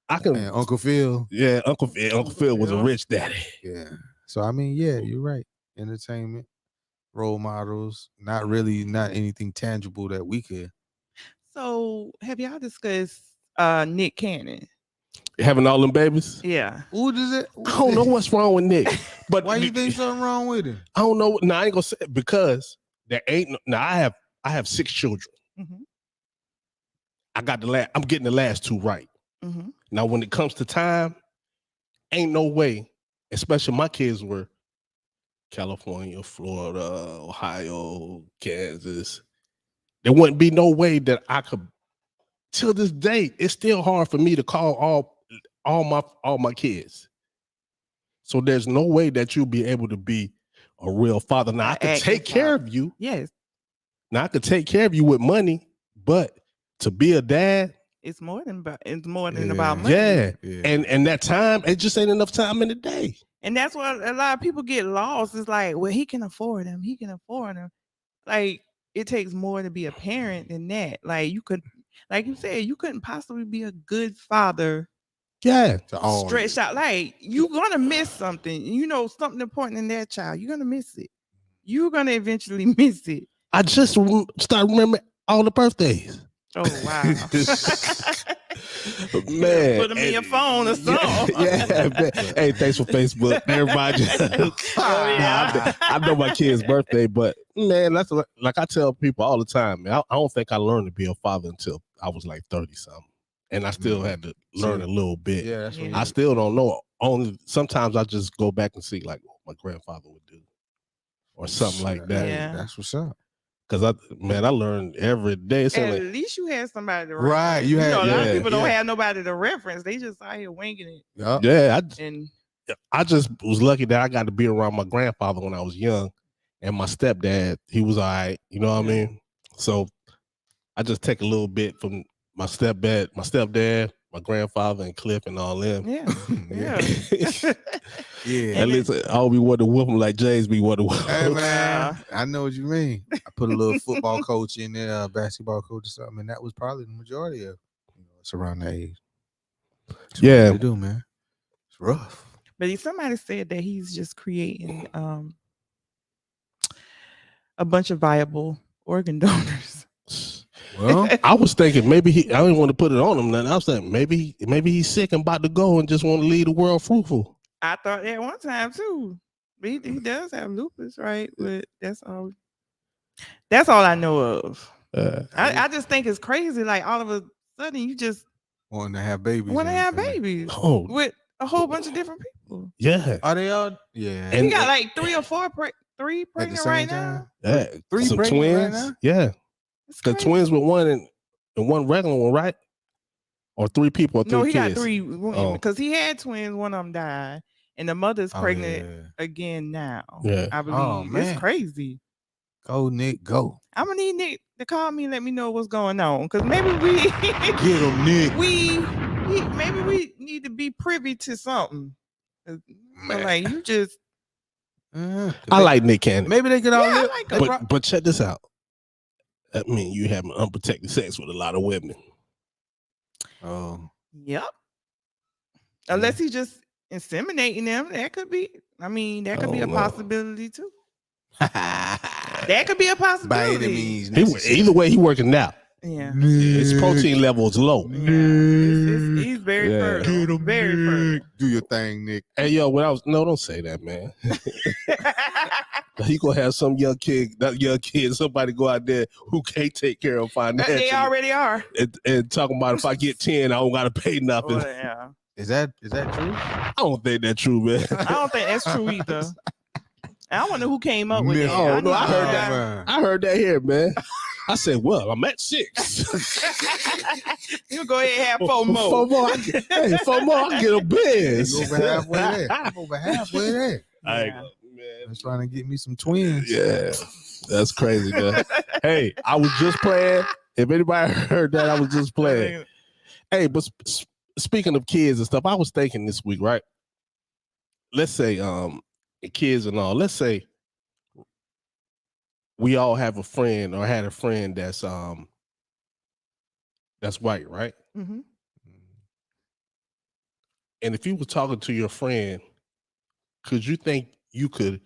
[SPEAKER 2] and Uncle Phil.
[SPEAKER 1] Yeah, Uncle Phil was a rich daddy.
[SPEAKER 2] Yeah. So I mean, yeah, you're right. Entertainment, role models, not anything tangible that we could.
[SPEAKER 3] So have y'all discussed Nick Cannon?
[SPEAKER 1] Having all them babies?
[SPEAKER 3] Yeah.
[SPEAKER 2] Who does it?
[SPEAKER 1] I don't know what's wrong with Nick. But
[SPEAKER 2] why you think something wrong with him?
[SPEAKER 1] I don't know. No, I ain't gonna say it because there ain't no. Now I have 6 children. I got I'm getting the last 2 right. Now when it comes to time, ain't no way, especially my kids were California, Florida, Ohio, Kansas. There wouldn't be no way that I could. Till this day, it's still hard for me to call all my kids. So there's no way that you'll be able to be a real father. Now I could take care of you.
[SPEAKER 3] Yes.
[SPEAKER 1] Now I could take care of you with money, but to be a dad,
[SPEAKER 3] it's more than about money.
[SPEAKER 1] Yeah. And that time, it just ain't enough time in the day.
[SPEAKER 3] And that's why a lot of people get lost. It's like, well, he can afford them. He can afford them. Like, it takes more to be a parent than that. Like, you could, like you said, you couldn't possibly be a good father.
[SPEAKER 1] Yeah.
[SPEAKER 3] Stretched out. Like, you're going to miss something. You know, something important in that child. You're going to miss it. You're going to eventually miss it.
[SPEAKER 1] I just start remembering all the birthdays.
[SPEAKER 3] Oh, wow.
[SPEAKER 1] Man,
[SPEAKER 3] Put them in your
[SPEAKER 1] and-
[SPEAKER 3] phone or something.
[SPEAKER 1] Yeah, man. Hey, thanks for Facebook, everybody.
[SPEAKER 3] Oh, yeah.
[SPEAKER 1] I know my kid's birthday, but man, that's like I tell people all the time, man. I don't think I learned to be a father until I was like 30 something, and I still had to learn a little bit.
[SPEAKER 2] Yeah, that's what
[SPEAKER 3] Yeah.
[SPEAKER 1] I still don't know. Only sometimes I just go back and see like what my grandfather would do, or something like that.
[SPEAKER 3] Yeah.
[SPEAKER 2] That's what's up.
[SPEAKER 1] Cause I learn every day. It's
[SPEAKER 3] At
[SPEAKER 1] like,
[SPEAKER 3] least you had somebody to
[SPEAKER 2] Right,
[SPEAKER 3] reference.
[SPEAKER 2] you had-
[SPEAKER 3] know, a lot of
[SPEAKER 1] yeah,
[SPEAKER 3] people don't
[SPEAKER 2] yeah.
[SPEAKER 3] have nobody to reference. They just out here winging it.
[SPEAKER 2] Yup.
[SPEAKER 1] yeah,
[SPEAKER 3] And
[SPEAKER 1] I just was lucky that I got to be around my grandfather when I was young, and my stepdad. He was all right. You know what I mean? So I just take a little bit from my stepdad, my grandfather, and Cliff, and all them.
[SPEAKER 3] yeah, yeah.
[SPEAKER 2] Yeah.
[SPEAKER 1] At least I'll be want to whoop him like James be want to whoop
[SPEAKER 2] Hey
[SPEAKER 1] him.
[SPEAKER 2] man, I know what you mean. I put a little football coach in there, basketball coach or something, and that was probably the majority of it's around that age. It's
[SPEAKER 1] Yeah.
[SPEAKER 2] what to do, man. It's rough.
[SPEAKER 3] But somebody said that he's just creating a bunch of viable organ donors.
[SPEAKER 2] Well,
[SPEAKER 1] I was thinking maybe I didn't want to put it on him. Then I was thinking maybe he's sick and about to go and just want to leave the world fruitful.
[SPEAKER 3] I thought that one time too. He does have lupus, right? But that's all I know of. I just think it's crazy. Like all of a sudden you just
[SPEAKER 2] wanting to have babies.
[SPEAKER 3] want to
[SPEAKER 2] and
[SPEAKER 3] have
[SPEAKER 2] everything.
[SPEAKER 3] babies
[SPEAKER 1] Oh
[SPEAKER 3] with a whole bunch of different people.
[SPEAKER 1] yeah,
[SPEAKER 2] Are they all? Yeah.
[SPEAKER 3] He
[SPEAKER 1] And-
[SPEAKER 3] got like 3 or 4 three
[SPEAKER 2] at the
[SPEAKER 3] pregnant
[SPEAKER 2] same
[SPEAKER 3] right
[SPEAKER 2] time?
[SPEAKER 3] now.
[SPEAKER 1] yeah.
[SPEAKER 2] Three
[SPEAKER 1] Some
[SPEAKER 2] pregnant right
[SPEAKER 1] twins.
[SPEAKER 2] now?
[SPEAKER 1] Yeah,
[SPEAKER 3] It's
[SPEAKER 1] the
[SPEAKER 3] crazy.
[SPEAKER 1] twins with one and one regular one, right? Or 3 people or 3
[SPEAKER 3] No, he
[SPEAKER 1] kids.
[SPEAKER 3] got 3
[SPEAKER 1] Oh.
[SPEAKER 3] because he had twins. One of them died, and the mother's
[SPEAKER 2] Oh,
[SPEAKER 3] pregnant
[SPEAKER 2] yeah.
[SPEAKER 3] again now.
[SPEAKER 1] Yeah.
[SPEAKER 3] I believe.
[SPEAKER 2] Oh, man.
[SPEAKER 3] It's crazy.
[SPEAKER 2] Go, Nick, go.
[SPEAKER 3] I'm gonna need Nick to call me and let me know what's going on, because maybe we
[SPEAKER 2] Get him, Nick.
[SPEAKER 3] maybe we need to be privy to something.
[SPEAKER 2] Man.
[SPEAKER 3] Like you just
[SPEAKER 1] I like Nick Cannon,
[SPEAKER 2] Maybe they could all
[SPEAKER 3] Yeah, I
[SPEAKER 2] live.
[SPEAKER 3] like
[SPEAKER 2] they
[SPEAKER 3] him.
[SPEAKER 2] pro-
[SPEAKER 1] but check this out. That mean you having unprotected sex with a lot of women.
[SPEAKER 2] oh,
[SPEAKER 3] yep. Unless he's just inseminating them, that could be. I mean, that could be
[SPEAKER 1] Oh,
[SPEAKER 3] a
[SPEAKER 1] no.
[SPEAKER 3] possibility too.
[SPEAKER 2] by
[SPEAKER 3] That could be a
[SPEAKER 2] any
[SPEAKER 3] possibility.
[SPEAKER 2] means
[SPEAKER 1] He,
[SPEAKER 2] necessary.
[SPEAKER 1] either way, he working out.
[SPEAKER 3] Yeah.
[SPEAKER 1] His protein level is low.
[SPEAKER 3] Yeah. He's very
[SPEAKER 1] Yeah.
[SPEAKER 3] fertile. Very fertile.
[SPEAKER 2] Do your thing, Nick.
[SPEAKER 1] Hey yo, don't say that, man. You gonna have some young kid, somebody go out there who can't take care of financially.
[SPEAKER 3] They already are.
[SPEAKER 1] and talking about if I get 10, I don't gotta pay nothing.
[SPEAKER 3] Well, yeah.
[SPEAKER 2] Is that true?
[SPEAKER 1] I don't think that's true, man.
[SPEAKER 3] I don't think that's true either. I wonder who came up with
[SPEAKER 2] Myth.
[SPEAKER 3] that.
[SPEAKER 1] Oh, no, I heard
[SPEAKER 3] know
[SPEAKER 1] that.
[SPEAKER 2] man.
[SPEAKER 1] I heard that here, man. I said, well, I'm at 6.
[SPEAKER 3] You go ahead and have 4 more.
[SPEAKER 1] 4 more. Hey, 4 more, I get a biz.
[SPEAKER 2] Over halfway there. Over halfway there.
[SPEAKER 1] I ain't
[SPEAKER 3] Yeah.
[SPEAKER 1] gonna-
[SPEAKER 2] I was trying to get me some twins.
[SPEAKER 1] Yeah, that's crazy, man. Hey, I was just playing. If anybody heard that, I was just playing. Hey, but speaking of kids and stuff, I was thinking this week, right? Let's say, kids and all. Let's say we all have a friend or had a friend that's white, right?
[SPEAKER 3] Mhm.
[SPEAKER 1] And if you were talking to your friend, could you think you could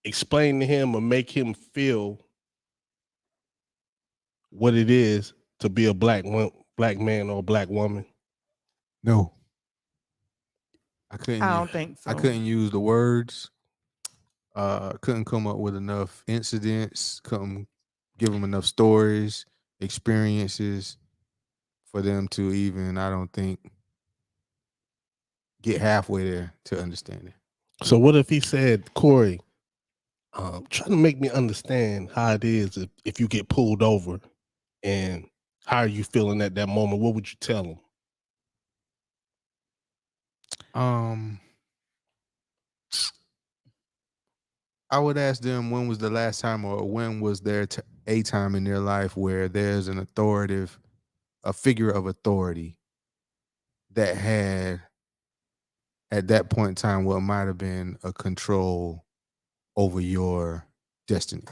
[SPEAKER 1] explain to him or make him feel what it is to be a black man or a black woman?
[SPEAKER 2] No. I couldn't.
[SPEAKER 3] I don't think so.
[SPEAKER 2] I couldn't use the words. Couldn't come up with enough incidents. Couldn't give them enough stories, experiences for them to even, I don't think, get halfway there to understand it.
[SPEAKER 1] So what if he said, Corey, try to make me understand how it is if you get pulled over, and how are you feeling at that moment? What would you tell him?
[SPEAKER 2] I would ask them when was the last time or when was there a time in their life where there's a figure of authority that had at that point in time what might have been a control over your destiny.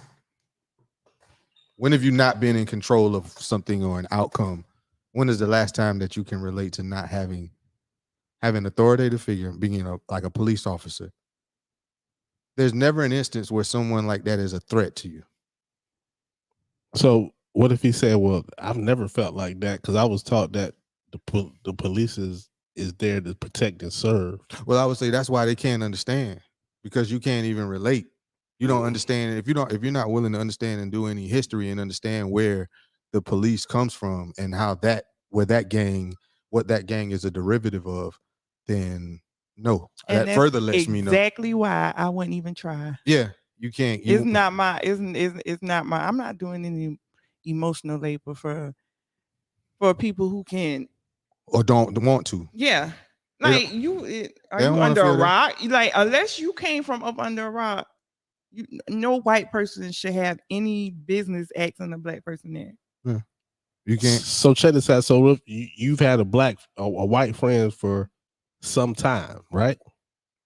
[SPEAKER 2] When have you not been in control of something or an outcome? When is the last time that you can relate to not having an authoritative figure, being like a police officer? There's never an instance where someone like that is a threat to you.
[SPEAKER 1] So what if he said, "Well, I've never felt like that because I was taught that the police is there to protect and serve."
[SPEAKER 2] Well, I would say that's why they can't understand, because you can't even relate. You don't understand if you're not willing to understand and do any history and understand where the police comes from and how what that gang is a derivative of, then no.
[SPEAKER 3] And
[SPEAKER 2] That
[SPEAKER 3] that's
[SPEAKER 2] further lets me know.
[SPEAKER 3] exactly why I wouldn't even try.
[SPEAKER 2] Yeah, you can't.
[SPEAKER 3] It's not my. It's not my. I'm not doing any emotional labor for people who can.
[SPEAKER 2] Or don't want to.
[SPEAKER 3] Yeah,
[SPEAKER 2] They
[SPEAKER 3] like are
[SPEAKER 2] don't
[SPEAKER 3] you
[SPEAKER 2] wanna
[SPEAKER 3] under a
[SPEAKER 2] feel that.
[SPEAKER 3] rock? Like unless you came from up under a rock, no white person should have any business asking a black person there.
[SPEAKER 2] You can't.
[SPEAKER 1] So check this out. So if you've had a white friend for some time, right?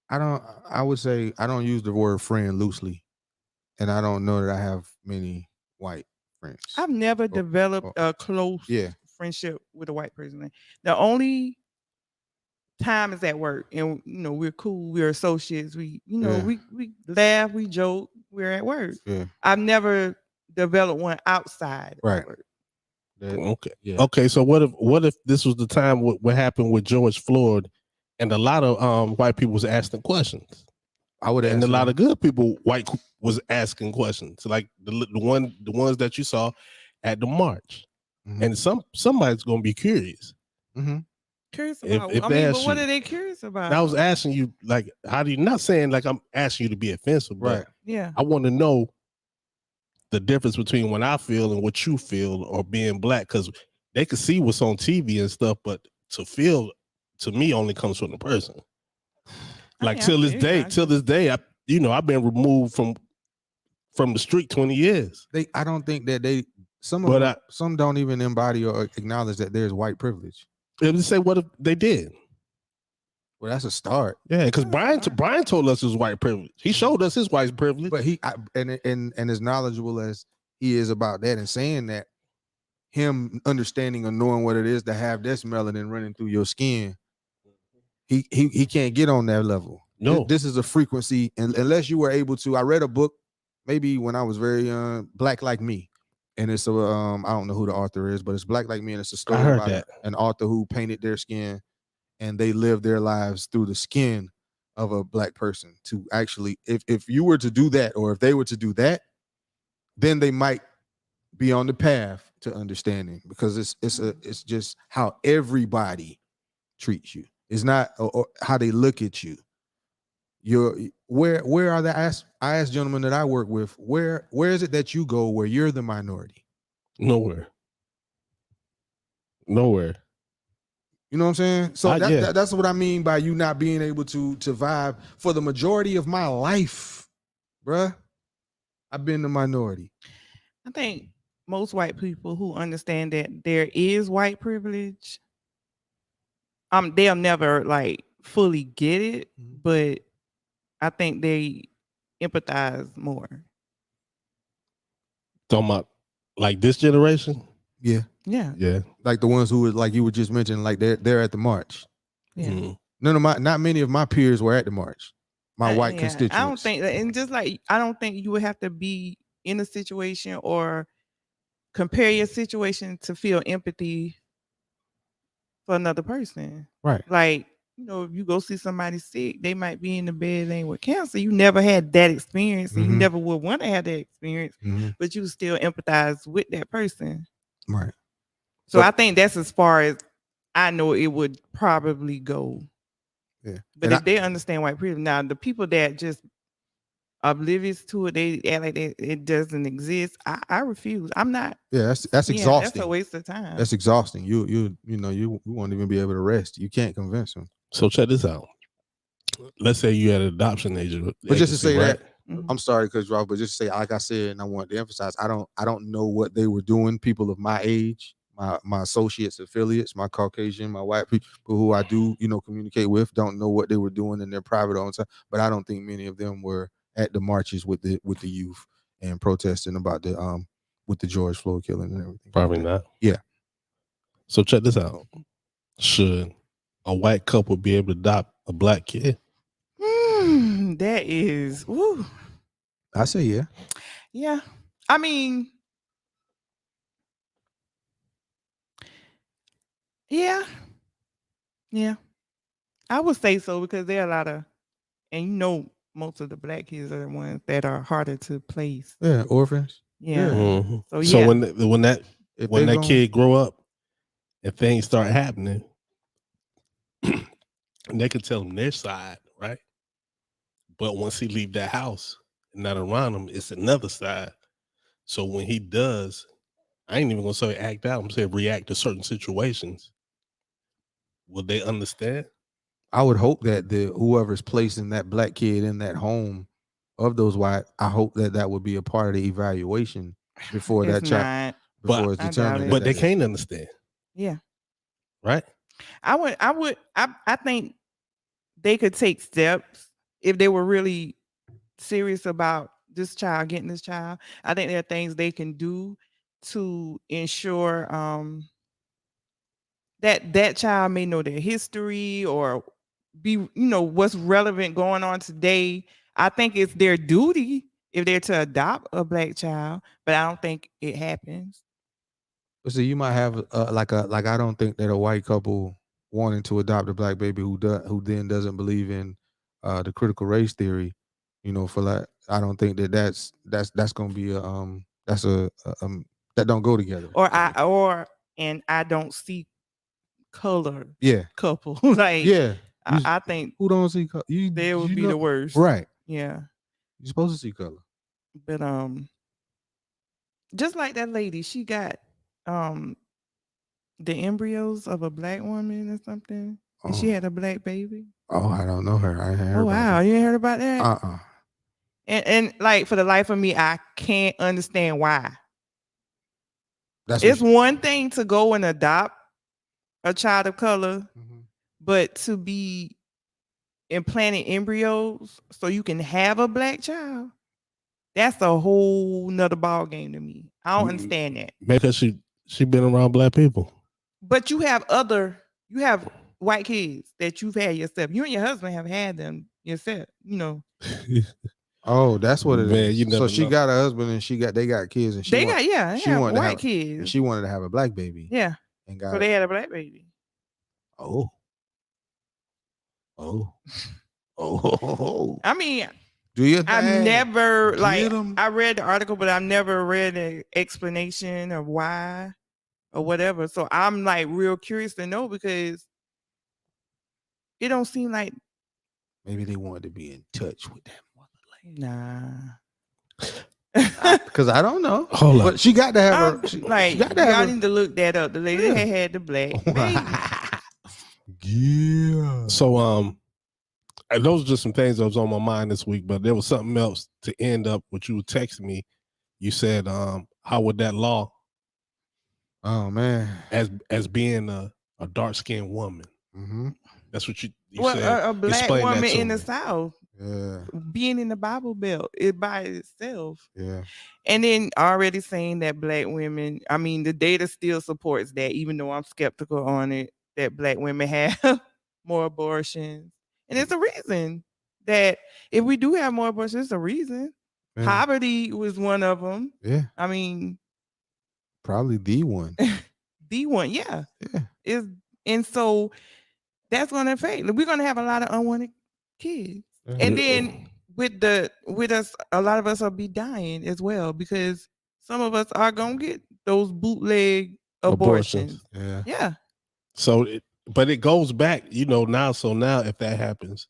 [SPEAKER 2] I would say I don't use the word friend loosely, and I don't know that I have many white friends.
[SPEAKER 3] I've never developed a close friendship with a white person. The only time is at work, and we're cool, we're associates. We we laugh, we joke, we're at work.
[SPEAKER 2] Yeah.
[SPEAKER 3] I've never developed one outside
[SPEAKER 2] Right.
[SPEAKER 3] of work.
[SPEAKER 1] Okay.
[SPEAKER 2] Yeah.
[SPEAKER 1] Okay. So what if this was the time what happened with George Floyd, and a lot of white people was asking questions.
[SPEAKER 2] I would,
[SPEAKER 1] and a lot of good people was asking questions, like the ones that you saw at the march, and somebody's gonna be curious.
[SPEAKER 3] Curious about.
[SPEAKER 1] If
[SPEAKER 3] I
[SPEAKER 1] they
[SPEAKER 3] mean,
[SPEAKER 1] ask
[SPEAKER 3] but what
[SPEAKER 1] you,
[SPEAKER 3] are they curious about?
[SPEAKER 1] I was asking you, like, how do you? Not saying like I'm asking you to be offensive, but
[SPEAKER 2] Right.
[SPEAKER 3] Yeah.
[SPEAKER 1] I want to know the difference between what I feel and what you feel, or being black, because they can see what's on TV and stuff, but to feel, to me, only comes from the person. Like till this day, I've been removed from the street 20 years.
[SPEAKER 2] I don't think that some don't even embody or acknowledge that there's white privilege.
[SPEAKER 1] They would say, what if they did?
[SPEAKER 2] Well, that's a start.
[SPEAKER 1] Yeah, because Brian told us his white privilege. He showed us his white privilege.
[SPEAKER 2] But and as knowledgeable as he is about that and saying that, him understanding or knowing what it is to have this melanin running through your skin, he can't get on that level.
[SPEAKER 1] No,
[SPEAKER 2] this is a frequency, and unless you were able to. I read a book maybe when I was very young, Black Like Me, and it's I don't know who the author is, but it's Black Like Me, and it's a story about an author who painted their skin, and they live their lives through the skin of a black person. To actually, if you were to do that, or if they were to do that, then they might be on the path to understanding, because it's just how everybody treats you. It's not or how they look at you. Where are the I ask gentlemen that I work with, where is it that you go where you're the minority?
[SPEAKER 1] Nowhere.
[SPEAKER 2] You know what I'm saying? So that's what I mean by you not being able to vibe. For the majority of my life, bruh, I've been the minority.
[SPEAKER 3] I think most white people who understand that there is white privilege, they'll never like fully get it, but I think they empathize more.
[SPEAKER 1] Talking about like this generation?
[SPEAKER 2] Yeah. Like the ones who, like you were just mentioning, like they're at the march.
[SPEAKER 3] Yeah.
[SPEAKER 2] Not many of my peers were at the march. My white constituents.
[SPEAKER 3] I don't think, and just like I don't think you would have to be in a situation or compare your situation to feel empathy for another person.
[SPEAKER 2] Right.
[SPEAKER 3] Like, if you go see somebody sick, they might be in the bed laying with cancer. You never had that experience, and you never would want to have that experience, but you still empathize with that person.
[SPEAKER 2] Right.
[SPEAKER 3] So I think that's as far as I know it would probably go.
[SPEAKER 2] Yeah.
[SPEAKER 3] But if they understand white privilege, now the people that just oblivious to it, they act like it doesn't exist. I refuse. I'm not.
[SPEAKER 2] Yeah, that's exhausting.
[SPEAKER 3] That's a waste of time.
[SPEAKER 2] That's exhausting. You won't even be able to rest. You can't convince them.
[SPEAKER 1] So check this out. Let's say you had an adoption agent.
[SPEAKER 2] But just to say
[SPEAKER 1] right?
[SPEAKER 2] that, I'm sorry to cut you off, but just to say, like I said, and I want to emphasize, I don't know what they were doing. People of my age, my associates, affiliates, my Caucasian, my white people who I do, communicate with, don't know what they were doing in their private own time. But I don't think many of them were at the marches with the youth and protesting about the with the George Floyd killing and everything.
[SPEAKER 1] Probably not.
[SPEAKER 2] Yeah.
[SPEAKER 1] So check this out. Should a white couple be able to adopt a black kid?
[SPEAKER 3] That is, woo.
[SPEAKER 2] I say yeah.
[SPEAKER 3] Yeah. I mean, Yeah. Yeah. I would say so because there are a lot of, and most of the black kids are the ones that are harder to place.
[SPEAKER 2] Yeah, orphans.
[SPEAKER 3] Yeah.
[SPEAKER 1] Mhm.
[SPEAKER 3] So
[SPEAKER 1] So
[SPEAKER 3] yeah.
[SPEAKER 1] when that
[SPEAKER 2] If
[SPEAKER 1] when
[SPEAKER 2] they
[SPEAKER 1] that
[SPEAKER 2] gon-
[SPEAKER 1] kid grow up and things start happening, and they can tell him their side, right? But once he leave that house and not around him, it's another side. So when he does, I ain't even gonna say act out. I'm saying react to certain situations. Will they understand?
[SPEAKER 2] I would hope that whoever's placing that black kid in that home of those white, I hope that would be a part of the evaluation before
[SPEAKER 3] It's
[SPEAKER 2] that child
[SPEAKER 3] not.
[SPEAKER 2] before
[SPEAKER 1] But-
[SPEAKER 2] it's
[SPEAKER 3] I doubt
[SPEAKER 2] determined.
[SPEAKER 3] it.
[SPEAKER 2] that
[SPEAKER 1] But they
[SPEAKER 2] that is.
[SPEAKER 1] can't understand,
[SPEAKER 3] Yeah.
[SPEAKER 1] right?
[SPEAKER 3] I think they could take steps if they were really serious about this child getting this child. I think there are things they can do to ensure that child may know their history or be what's relevant going on today. I think it's their duty if they're to adopt a black child, but I don't think it happens.
[SPEAKER 2] But see, you might have like I don't think that a white couple wanting to adopt a black baby who then doesn't believe in the critical race theory, for like I don't think that's gonna be that don't go together.
[SPEAKER 3] And I don't see color
[SPEAKER 2] Yeah,
[SPEAKER 3] couple like
[SPEAKER 2] yeah.
[SPEAKER 3] I think
[SPEAKER 2] Who don't see color?
[SPEAKER 3] they would be the worst.
[SPEAKER 2] Right.
[SPEAKER 3] Yeah.
[SPEAKER 2] You're supposed to see color.
[SPEAKER 3] But just like that lady, she got the embryos of a black woman or something. And she had a black baby.
[SPEAKER 2] Oh, I don't know her. I ain't heard
[SPEAKER 3] Oh
[SPEAKER 2] about
[SPEAKER 3] wow, you ain't heard about that?
[SPEAKER 2] that.
[SPEAKER 3] And like for the life of me, I can't understand why.
[SPEAKER 2] That's
[SPEAKER 3] It's one thing to go and adopt a child of color, but to be implanting embryos so you can have a black child, that's a whole nother ball game to me. I don't understand that.
[SPEAKER 1] Because she been around black people.
[SPEAKER 3] But you have white kids that you've had yourself. You and your husband have had them yourself,
[SPEAKER 2] Oh, that's what it is.
[SPEAKER 1] Man, you
[SPEAKER 2] So
[SPEAKER 1] never
[SPEAKER 2] she
[SPEAKER 1] know.
[SPEAKER 2] got a husband and they got kids and
[SPEAKER 3] they have
[SPEAKER 2] wanted to
[SPEAKER 3] white
[SPEAKER 2] have,
[SPEAKER 3] kids.
[SPEAKER 2] and she wanted to have a black baby.
[SPEAKER 3] Yeah.
[SPEAKER 2] And
[SPEAKER 3] So they had a black baby.
[SPEAKER 2] Oh.
[SPEAKER 3] I mean,
[SPEAKER 2] Do you?
[SPEAKER 3] I've never
[SPEAKER 2] Get 'em.
[SPEAKER 3] I read the article, but I've never read an explanation of why or whatever. So I'm like real curious to know because it don't seem like
[SPEAKER 2] Maybe they wanted to be in touch with that
[SPEAKER 3] nah.
[SPEAKER 2] because I don't know.
[SPEAKER 1] Hold
[SPEAKER 2] But
[SPEAKER 1] up.
[SPEAKER 2] she got to have her. She got to
[SPEAKER 3] y'all
[SPEAKER 2] have
[SPEAKER 3] need to look that up. The lady that had the black baby.
[SPEAKER 2] Yeah.
[SPEAKER 1] So and those are just some things that was on my mind this week, but there was something else to end up what you were texting me. You said, how would that law
[SPEAKER 2] Oh man.
[SPEAKER 1] as being a dark skinned woman?
[SPEAKER 2] Mm-hmm.
[SPEAKER 1] That's what you
[SPEAKER 3] Well,
[SPEAKER 1] said.
[SPEAKER 3] a black
[SPEAKER 1] Explain that
[SPEAKER 3] woman
[SPEAKER 1] to
[SPEAKER 3] in the
[SPEAKER 1] me.
[SPEAKER 3] South
[SPEAKER 2] Yeah.
[SPEAKER 3] being in the Bible Belt it by itself.
[SPEAKER 2] Yeah.
[SPEAKER 3] And then already saying that black women, I mean, the data still supports that, even though I'm skeptical on it, that black women have more abortions. And it's a reason that if we do have more abortions, it's a reason.
[SPEAKER 2] Man.
[SPEAKER 3] Poverty was one of them.
[SPEAKER 2] Yeah.
[SPEAKER 3] I mean,
[SPEAKER 2] Probably the one.
[SPEAKER 3] the one, yeah.
[SPEAKER 2] Yeah.
[SPEAKER 3] And so that's going to affect. We're going to have a lot of unwanted kids.
[SPEAKER 2] Yeah.
[SPEAKER 3] And then with us, a lot of us will be dying as well because some of us are gonna get those bootleg abortions.
[SPEAKER 2] Yeah.
[SPEAKER 3] Yeah.
[SPEAKER 1] So, but it goes back, now. So now, if that happens,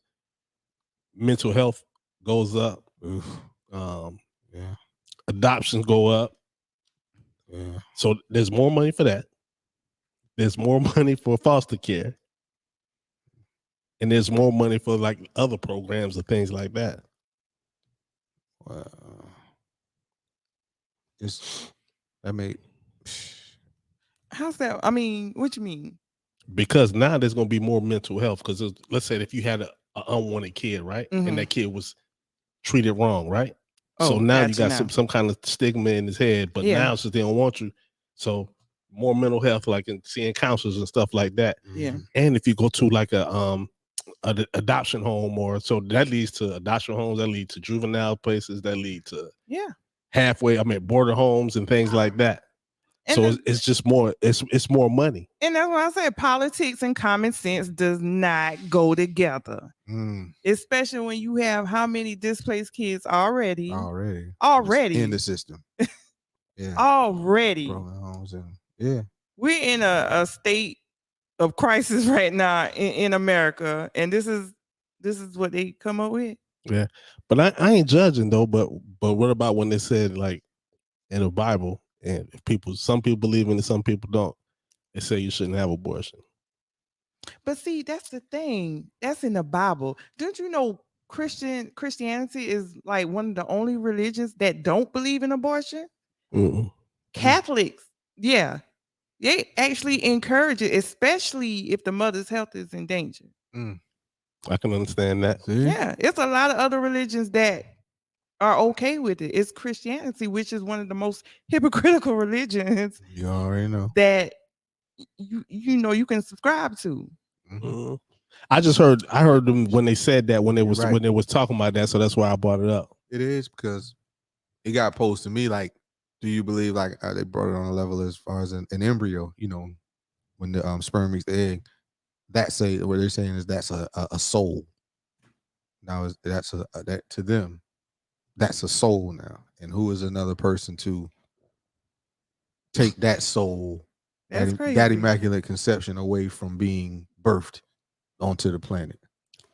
[SPEAKER 1] mental health goes up.
[SPEAKER 2] Yeah.
[SPEAKER 1] Adoptions go up.
[SPEAKER 2] Yeah.
[SPEAKER 1] So there's more money for that. There's more money for foster care. And there's more money for like other programs and things like that.
[SPEAKER 3] How's that? I mean, what you mean?
[SPEAKER 1] Because now there's going to be more mental health. Because let's say if you had an unwanted kid, right, and that kid was treated wrong, right. So now you got some kind of stigma in his head. But now since they don't want you, so more mental health, like in seeing counselors and stuff like that.
[SPEAKER 3] Yeah.
[SPEAKER 1] And if you go to like a adoption home, or so that leads to adoption homes, that lead to juvenile places, that lead to halfway, border homes and things like that. So it's just more. It's more money.
[SPEAKER 3] And that's why I said politics and common sense does not go together. Especially when you have how many displaced kids already
[SPEAKER 2] in the system. Yeah.
[SPEAKER 3] Already.
[SPEAKER 2] Yeah.
[SPEAKER 3] We're in a state of crisis right now in America, and this is what they come up with.
[SPEAKER 1] Yeah, but I ain't judging though. But what about when they said like in the Bible, and if some people believe in it, some people don't. They say you shouldn't have abortion.
[SPEAKER 3] But see, that's the thing. That's in the Bible. Don't you know Christianity is like one of the only religions that don't believe in abortion? Catholics, yeah, they actually encourage it, especially if the mother's health is in danger.
[SPEAKER 1] I can understand that.
[SPEAKER 3] Yeah, it's a lot of other religions that are okay with it. It's Christianity, which is one of the most hypocritical religions.
[SPEAKER 2] You already know
[SPEAKER 3] that you know you can subscribe to.
[SPEAKER 1] I heard them when they said that when they was talking about that, so that's why I brought it up.
[SPEAKER 2] It is because it got posed to me like, do you believe like they brought it on a level as far as an embryo? You know, when the sperm meets the egg, what they're saying is that's a soul. Now that to them, that's a soul now, and who is another person to take that soul, that immaculate conception away from being birthed onto the planet?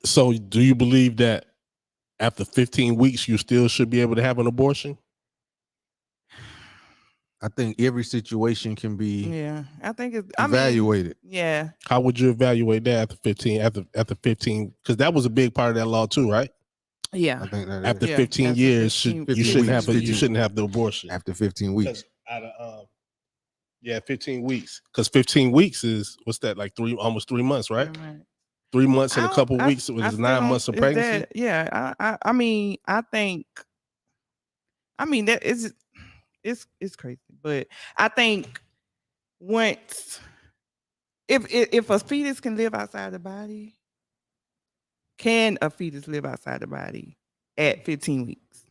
[SPEAKER 1] So do you believe that after 15 weeks you still should be able to have an abortion?
[SPEAKER 2] I think every situation can be
[SPEAKER 3] I think it's
[SPEAKER 2] evaluated.
[SPEAKER 1] How would you evaluate that after 15? After 15, because that was a big part of that law too, right?
[SPEAKER 3] Yeah.
[SPEAKER 2] I think that
[SPEAKER 1] after 15 years, you shouldn't have the abortion
[SPEAKER 2] after 15 weeks.
[SPEAKER 1] 15 weeks. Because 15 weeks is what's that, like almost 3 months, right? 3 months and a couple weeks. It was 9 months of pregnancy.
[SPEAKER 3] I mean, I think that is it's crazy, but I think once if a fetus can live outside the body, can a fetus live outside the body at 15 weeks?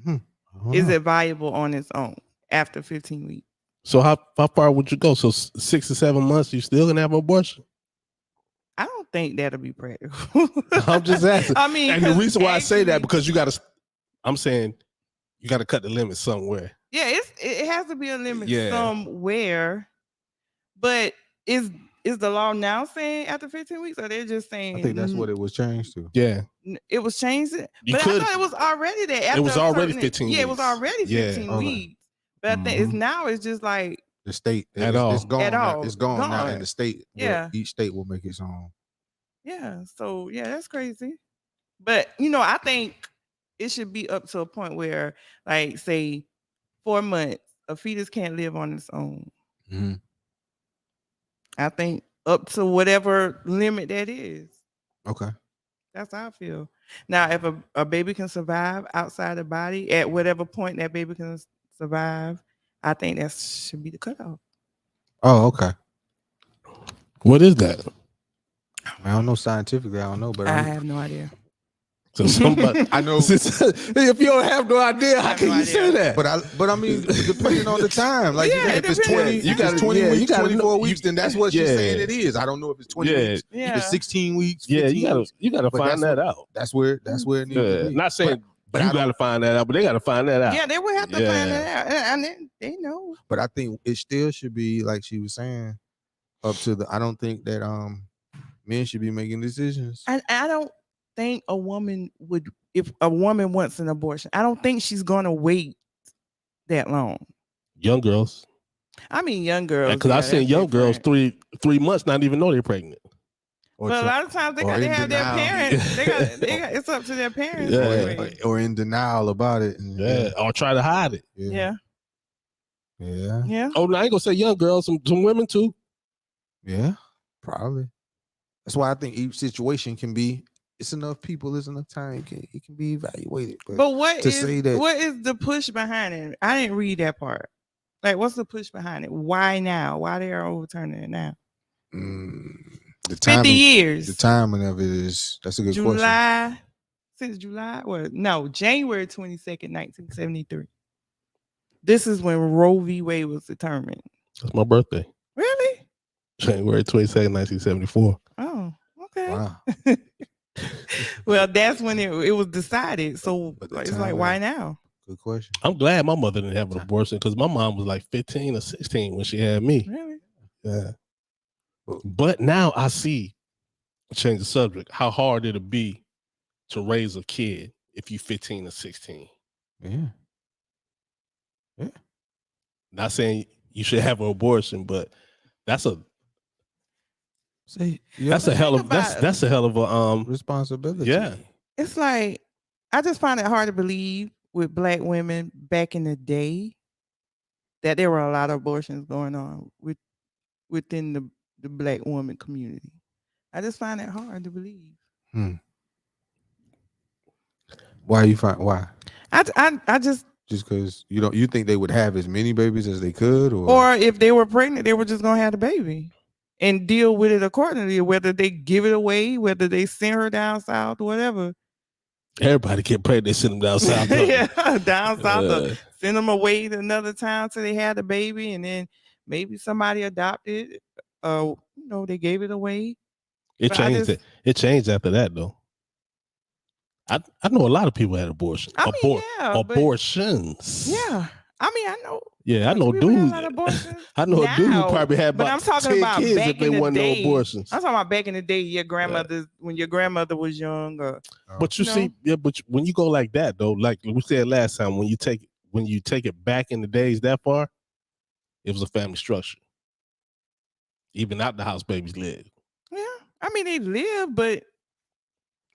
[SPEAKER 3] Is it viable on its own after 15 weeks?
[SPEAKER 1] So how far would you go? So 6 to 7 months, you still gonna have an abortion?
[SPEAKER 3] I don't think that'll be practical.
[SPEAKER 1] I'm just asking.
[SPEAKER 3] I mean,
[SPEAKER 1] and the reason why I say that because I'm saying you got to cut the limit somewhere.
[SPEAKER 3] Yeah, it has to be a limit somewhere. But is the law now saying after 15 weeks, or they're just saying?
[SPEAKER 2] I think that's what it was changed to.
[SPEAKER 1] Yeah,
[SPEAKER 3] it was changed. But I thought it was already there.
[SPEAKER 1] It was already 15 weeks.
[SPEAKER 3] Yeah, it was already 15 weeks. But I think it's just like
[SPEAKER 2] the state it's gone. It's gone now, and the state. Each state will make its own.
[SPEAKER 3] Yeah. So that's crazy. But I think it should be up to a point where, like, say, 4 months, a fetus can't live on its own. I think up to whatever limit that is.
[SPEAKER 2] Okay.
[SPEAKER 3] That's how I feel. Now, if a baby can survive outside the body at whatever point that baby can survive, I think that should be the cutoff.
[SPEAKER 2] Oh, okay.
[SPEAKER 1] What is that?
[SPEAKER 2] I don't know scientifically. I don't know, but
[SPEAKER 3] I have no idea.
[SPEAKER 1] So somebody,
[SPEAKER 2] I know.
[SPEAKER 1] If you don't have no idea, how can you say that?
[SPEAKER 2] But I mean, depending on the time, like if it's 20,
[SPEAKER 1] you got
[SPEAKER 2] 20 weeks, 24 weeks, then that's what she's saying it is. I don't know if it's 20 weeks, if it's 16 weeks. 15
[SPEAKER 1] you gotta find that out.
[SPEAKER 2] That's where it needs to be.
[SPEAKER 1] Not saying but you gotta find that out, but they gotta find that out.
[SPEAKER 3] Yeah, they would have to find that out, and then they know.
[SPEAKER 2] But I think it still should be like she was saying, up to the. I don't think that men should be making decisions.
[SPEAKER 3] And I don't think a woman would, if a woman wants an abortion, I don't think she's gonna wait that long.
[SPEAKER 1] Young girls.
[SPEAKER 3] I mean, young girls.
[SPEAKER 1] Because I've seen young girls 3 months not even know they're pregnant.
[SPEAKER 3] But a lot of times they got to have their parents. They got it's up to their parents.
[SPEAKER 2] Or in denial about it.
[SPEAKER 1] Or try to hide it.
[SPEAKER 3] Yeah.
[SPEAKER 1] Oh, no, I ain't gonna say young girls, some women too.
[SPEAKER 2] Yeah, probably. That's why I think each situation can be. It's enough people. It's enough time. It can be evaluated.
[SPEAKER 3] But what is the push behind it? I didn't read that part. Like, what's the push behind it? Why now? Why they are overturning it now?
[SPEAKER 2] The timing,
[SPEAKER 3] 50 years.
[SPEAKER 2] The timing of it that's a good question.
[SPEAKER 3] Since July, January 22nd, 1973. This is when Roe v. Wade was determined.
[SPEAKER 1] That's my birthday.
[SPEAKER 3] Really?
[SPEAKER 1] January 22nd, 1974.
[SPEAKER 3] Oh, okay.
[SPEAKER 2] Wow.
[SPEAKER 3] Well, that's when it was decided. So
[SPEAKER 2] But the
[SPEAKER 3] it's
[SPEAKER 2] time
[SPEAKER 3] like, why
[SPEAKER 2] is-
[SPEAKER 3] now?
[SPEAKER 2] Good question.
[SPEAKER 1] I'm glad my mother didn't have an abortion because my mom was like 15 or 16 when she had me.
[SPEAKER 3] Really?
[SPEAKER 1] Yeah. But now I see, change the subject, how hard it'll be to raise a kid if you 15 or 16.
[SPEAKER 2] Yeah.
[SPEAKER 1] Not saying you should have an abortion, but that's a
[SPEAKER 2] See,
[SPEAKER 1] that's a hell of that's a hell of a
[SPEAKER 2] responsibility.
[SPEAKER 1] yeah.
[SPEAKER 3] It's like, I just find it hard to believe with Black women back in the day that there were a lot of abortions going on within the Black woman community. I just find it hard to believe.
[SPEAKER 2] Why you find why?
[SPEAKER 3] I just
[SPEAKER 2] Because you think they would have as many babies as they could,
[SPEAKER 3] or if they were pregnant, they were just gonna have the baby and deal with it accordingly, whether they give it away, whether they send her down south, whatever.
[SPEAKER 1] Everybody get pregnant, they send them down south.
[SPEAKER 3] Yeah, down south, or send them away to another town till they had the baby, and then maybe somebody adopted. They gave it away.
[SPEAKER 1] It
[SPEAKER 3] But
[SPEAKER 1] changed. It changed after that, though. I know a lot of people had abortions. Abortions.
[SPEAKER 3] Yeah, I mean, I know.
[SPEAKER 1] Yeah, I know
[SPEAKER 3] people have
[SPEAKER 1] dudes.
[SPEAKER 3] had abortions
[SPEAKER 1] I know a dude who
[SPEAKER 3] now,
[SPEAKER 1] probably had
[SPEAKER 3] but
[SPEAKER 1] about
[SPEAKER 3] I'm talking
[SPEAKER 1] 10
[SPEAKER 3] about
[SPEAKER 1] kids
[SPEAKER 3] back
[SPEAKER 1] if they
[SPEAKER 3] in the
[SPEAKER 1] wasn't no
[SPEAKER 3] day.
[SPEAKER 1] abortions.
[SPEAKER 3] I'm talking about back in the day, your grandmother, when your grandmother was young.
[SPEAKER 1] But you see, but when you go like that though, like we said last time, when you take it back in the days that far, it was a family structure. Even out the house, babies lived.
[SPEAKER 3] Yeah, I mean they lived, but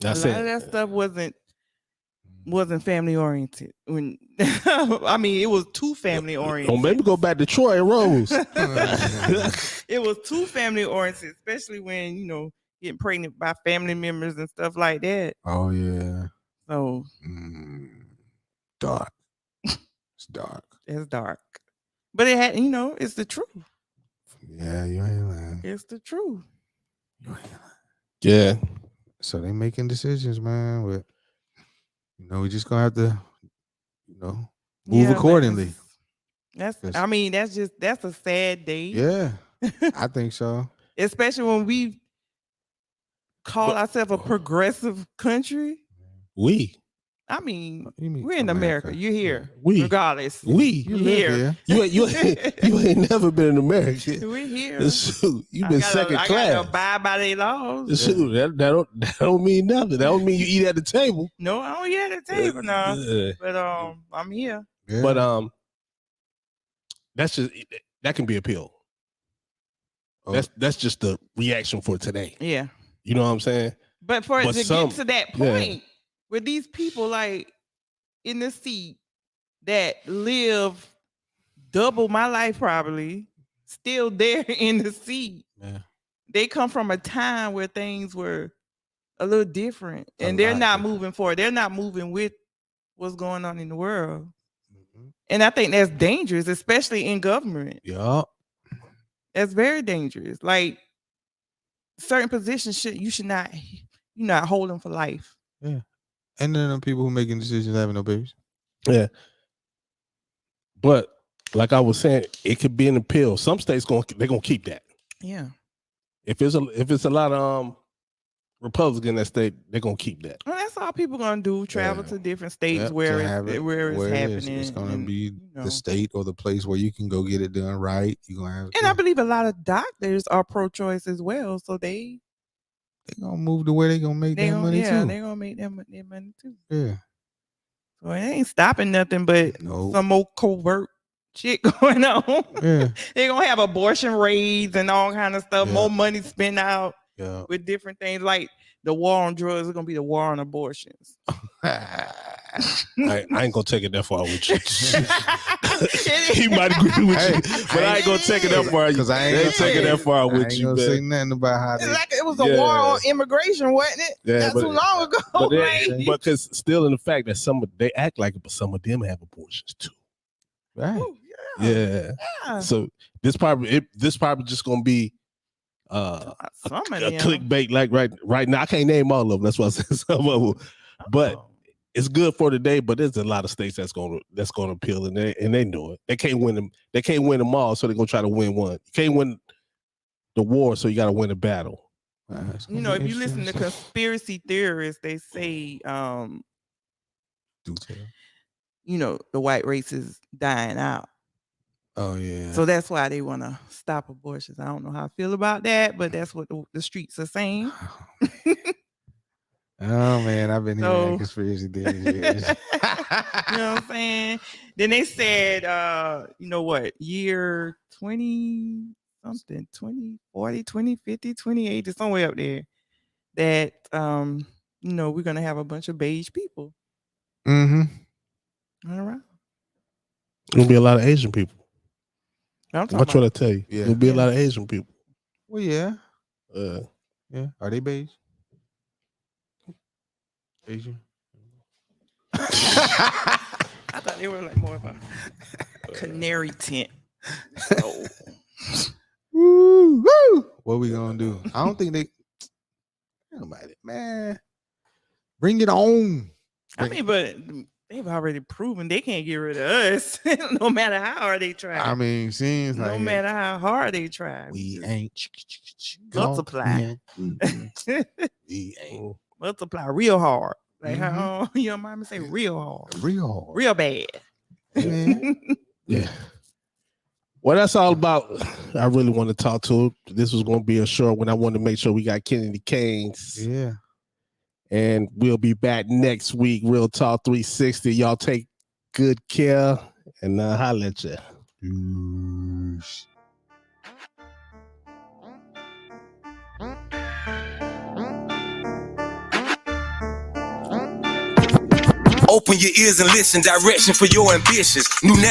[SPEAKER 1] That's
[SPEAKER 3] a lot
[SPEAKER 1] it.
[SPEAKER 3] of that stuff wasn't family oriented. When I mean, it was too family oriented.
[SPEAKER 1] Don't maybe go back to Troy and Rose.
[SPEAKER 3] It was too family oriented, especially when getting pregnant by family members and stuff like that.
[SPEAKER 2] Oh yeah.
[SPEAKER 3] So
[SPEAKER 2] dark. It's dark.
[SPEAKER 3] It's dark, but it had it's the truth.
[SPEAKER 2] Yeah, you ain't lying.
[SPEAKER 3] It's the truth.
[SPEAKER 1] Yeah.
[SPEAKER 2] So they making decisions, man. But we just gonna have to, move accordingly.
[SPEAKER 3] That's a sad day.
[SPEAKER 2] Yeah, I think so.
[SPEAKER 3] Especially when we call ourselves a progressive country. I mean, we're in America. You're here. Regardless.
[SPEAKER 1] You
[SPEAKER 3] here.
[SPEAKER 1] You ain't never been in America.
[SPEAKER 3] We're here.
[SPEAKER 1] Shoot, you been second class.
[SPEAKER 3] I gotta abide by their laws.
[SPEAKER 1] Shoot, that don't mean nothing. That don't mean you eat at the table.
[SPEAKER 3] No, I don't eat at the table now. But I'm here.
[SPEAKER 2] Yeah.
[SPEAKER 1] But that can be appealed. That's just the reaction for today.
[SPEAKER 3] Yeah.
[SPEAKER 1] You know what I'm saying?
[SPEAKER 3] But get to that point where these people like in the seat that live double my life probably still there in the seat.
[SPEAKER 2] Yeah.
[SPEAKER 3] They come from a time where things were a little different and they're not moving forward. They're not moving with what's going on in the world. Mm-hmm. And I think that's dangerous, especially in government.
[SPEAKER 2] Yeah.
[SPEAKER 3] That's very dangerous. Like certain positions you should not hold them for life.
[SPEAKER 2] Yeah. And then the people who making decisions having no babies.
[SPEAKER 1] Yeah. But like I was saying, it could be an appeal. Some states they're gonna keep that.
[SPEAKER 3] Yeah.
[SPEAKER 1] If it's a lot of Republicans in that state, they're gonna keep that.
[SPEAKER 3] Well, that's all people gonna do. Travel to different states where it's happening.
[SPEAKER 2] It's gonna be the state or the place where you can go get it done right. You're gonna have.
[SPEAKER 3] And I believe a lot of doctors are pro-choice as well, so they're
[SPEAKER 2] gonna move to where they're gonna make their money too.
[SPEAKER 3] Yeah, they're gonna make their money too.
[SPEAKER 2] Yeah.
[SPEAKER 3] So it ain't stopping nothing but some more covert shit going on.
[SPEAKER 2] Yeah.
[SPEAKER 3] They're gonna have abortion raids and all kind of stuff, more money spent out with different things. Like the war on drugs is gonna be the war on abortions.
[SPEAKER 1] I ain't gonna take it that far with you. He might agree with you, but I ain't gonna take it that far because I ain't taking that far with you.
[SPEAKER 2] I ain't gonna say nothing about how
[SPEAKER 3] it was a war on immigration, wasn't it?
[SPEAKER 1] Yeah,
[SPEAKER 3] not too long ago.
[SPEAKER 1] But because still in the fact that they act like it, but some of them have abortions too.
[SPEAKER 2] Right.
[SPEAKER 3] Ooh,
[SPEAKER 1] yeah. So this probably just gonna be a clickbait. Like right now, I can't name all of them. That's why I said some of them. But it's good for today, but there's a lot of states that's gonna appeal, and they know it. They can't win them. They can't win them all, so they're gonna try to win one. You can't win the war, so you got to win the battle.
[SPEAKER 3] You know, if you listen to conspiracy theorists, they say,
[SPEAKER 2] Do tell.
[SPEAKER 3] you know, the white race is dying out.
[SPEAKER 2] Oh yeah.
[SPEAKER 3] So that's why they want to stop abortions. I don't know how I feel about that, but that's what the streets are saying.
[SPEAKER 2] Oh man, I've been hearing
[SPEAKER 3] So-
[SPEAKER 2] that conspiracy theories. Years.
[SPEAKER 3] You know what I'm saying? Then they said, you know what, year 20 something, 2040, 2050, 2080, somewhere up there, that, you know, we're going to have a bunch of beige people.
[SPEAKER 2] Mm-hmm.
[SPEAKER 3] All right.
[SPEAKER 1] There'll be a lot of Asian people.
[SPEAKER 3] I'm talking
[SPEAKER 1] What
[SPEAKER 3] about,
[SPEAKER 1] I tell you?
[SPEAKER 2] Yeah.
[SPEAKER 1] There'll be a
[SPEAKER 3] Yeah.
[SPEAKER 1] lot of Asian people.
[SPEAKER 2] Well, yeah.
[SPEAKER 1] Yeah.
[SPEAKER 2] Are they beige? Asian?
[SPEAKER 3] I thought they were like more of a canary tint. So,
[SPEAKER 2] Woo, woo. What we gonna do? I don't think they. Nobody, man. Bring it on.
[SPEAKER 3] I mean, but they've already proven they can't get rid of us, no matter how hard they try.
[SPEAKER 2] I mean, seems
[SPEAKER 3] no
[SPEAKER 2] like
[SPEAKER 3] matter how hard they try.
[SPEAKER 2] we ain't
[SPEAKER 3] multiply.
[SPEAKER 2] We ain't
[SPEAKER 3] Multiply real hard. Like
[SPEAKER 2] Mhm.
[SPEAKER 3] how your mama say real hard.
[SPEAKER 2] real.
[SPEAKER 3] Real bad.
[SPEAKER 2] Man.
[SPEAKER 1] Yeah. Well, that's all about. I really want to talk to him. This was going to be a short one. I wanted to make sure we got Kennedy Canes.
[SPEAKER 2] Yeah.
[SPEAKER 1] And we'll be back next week. Real Talk 360. Y'all take good care and holla at ya.
[SPEAKER 2] Peace.
[SPEAKER 4] Open your ears and listen. Direction for your ambitions. New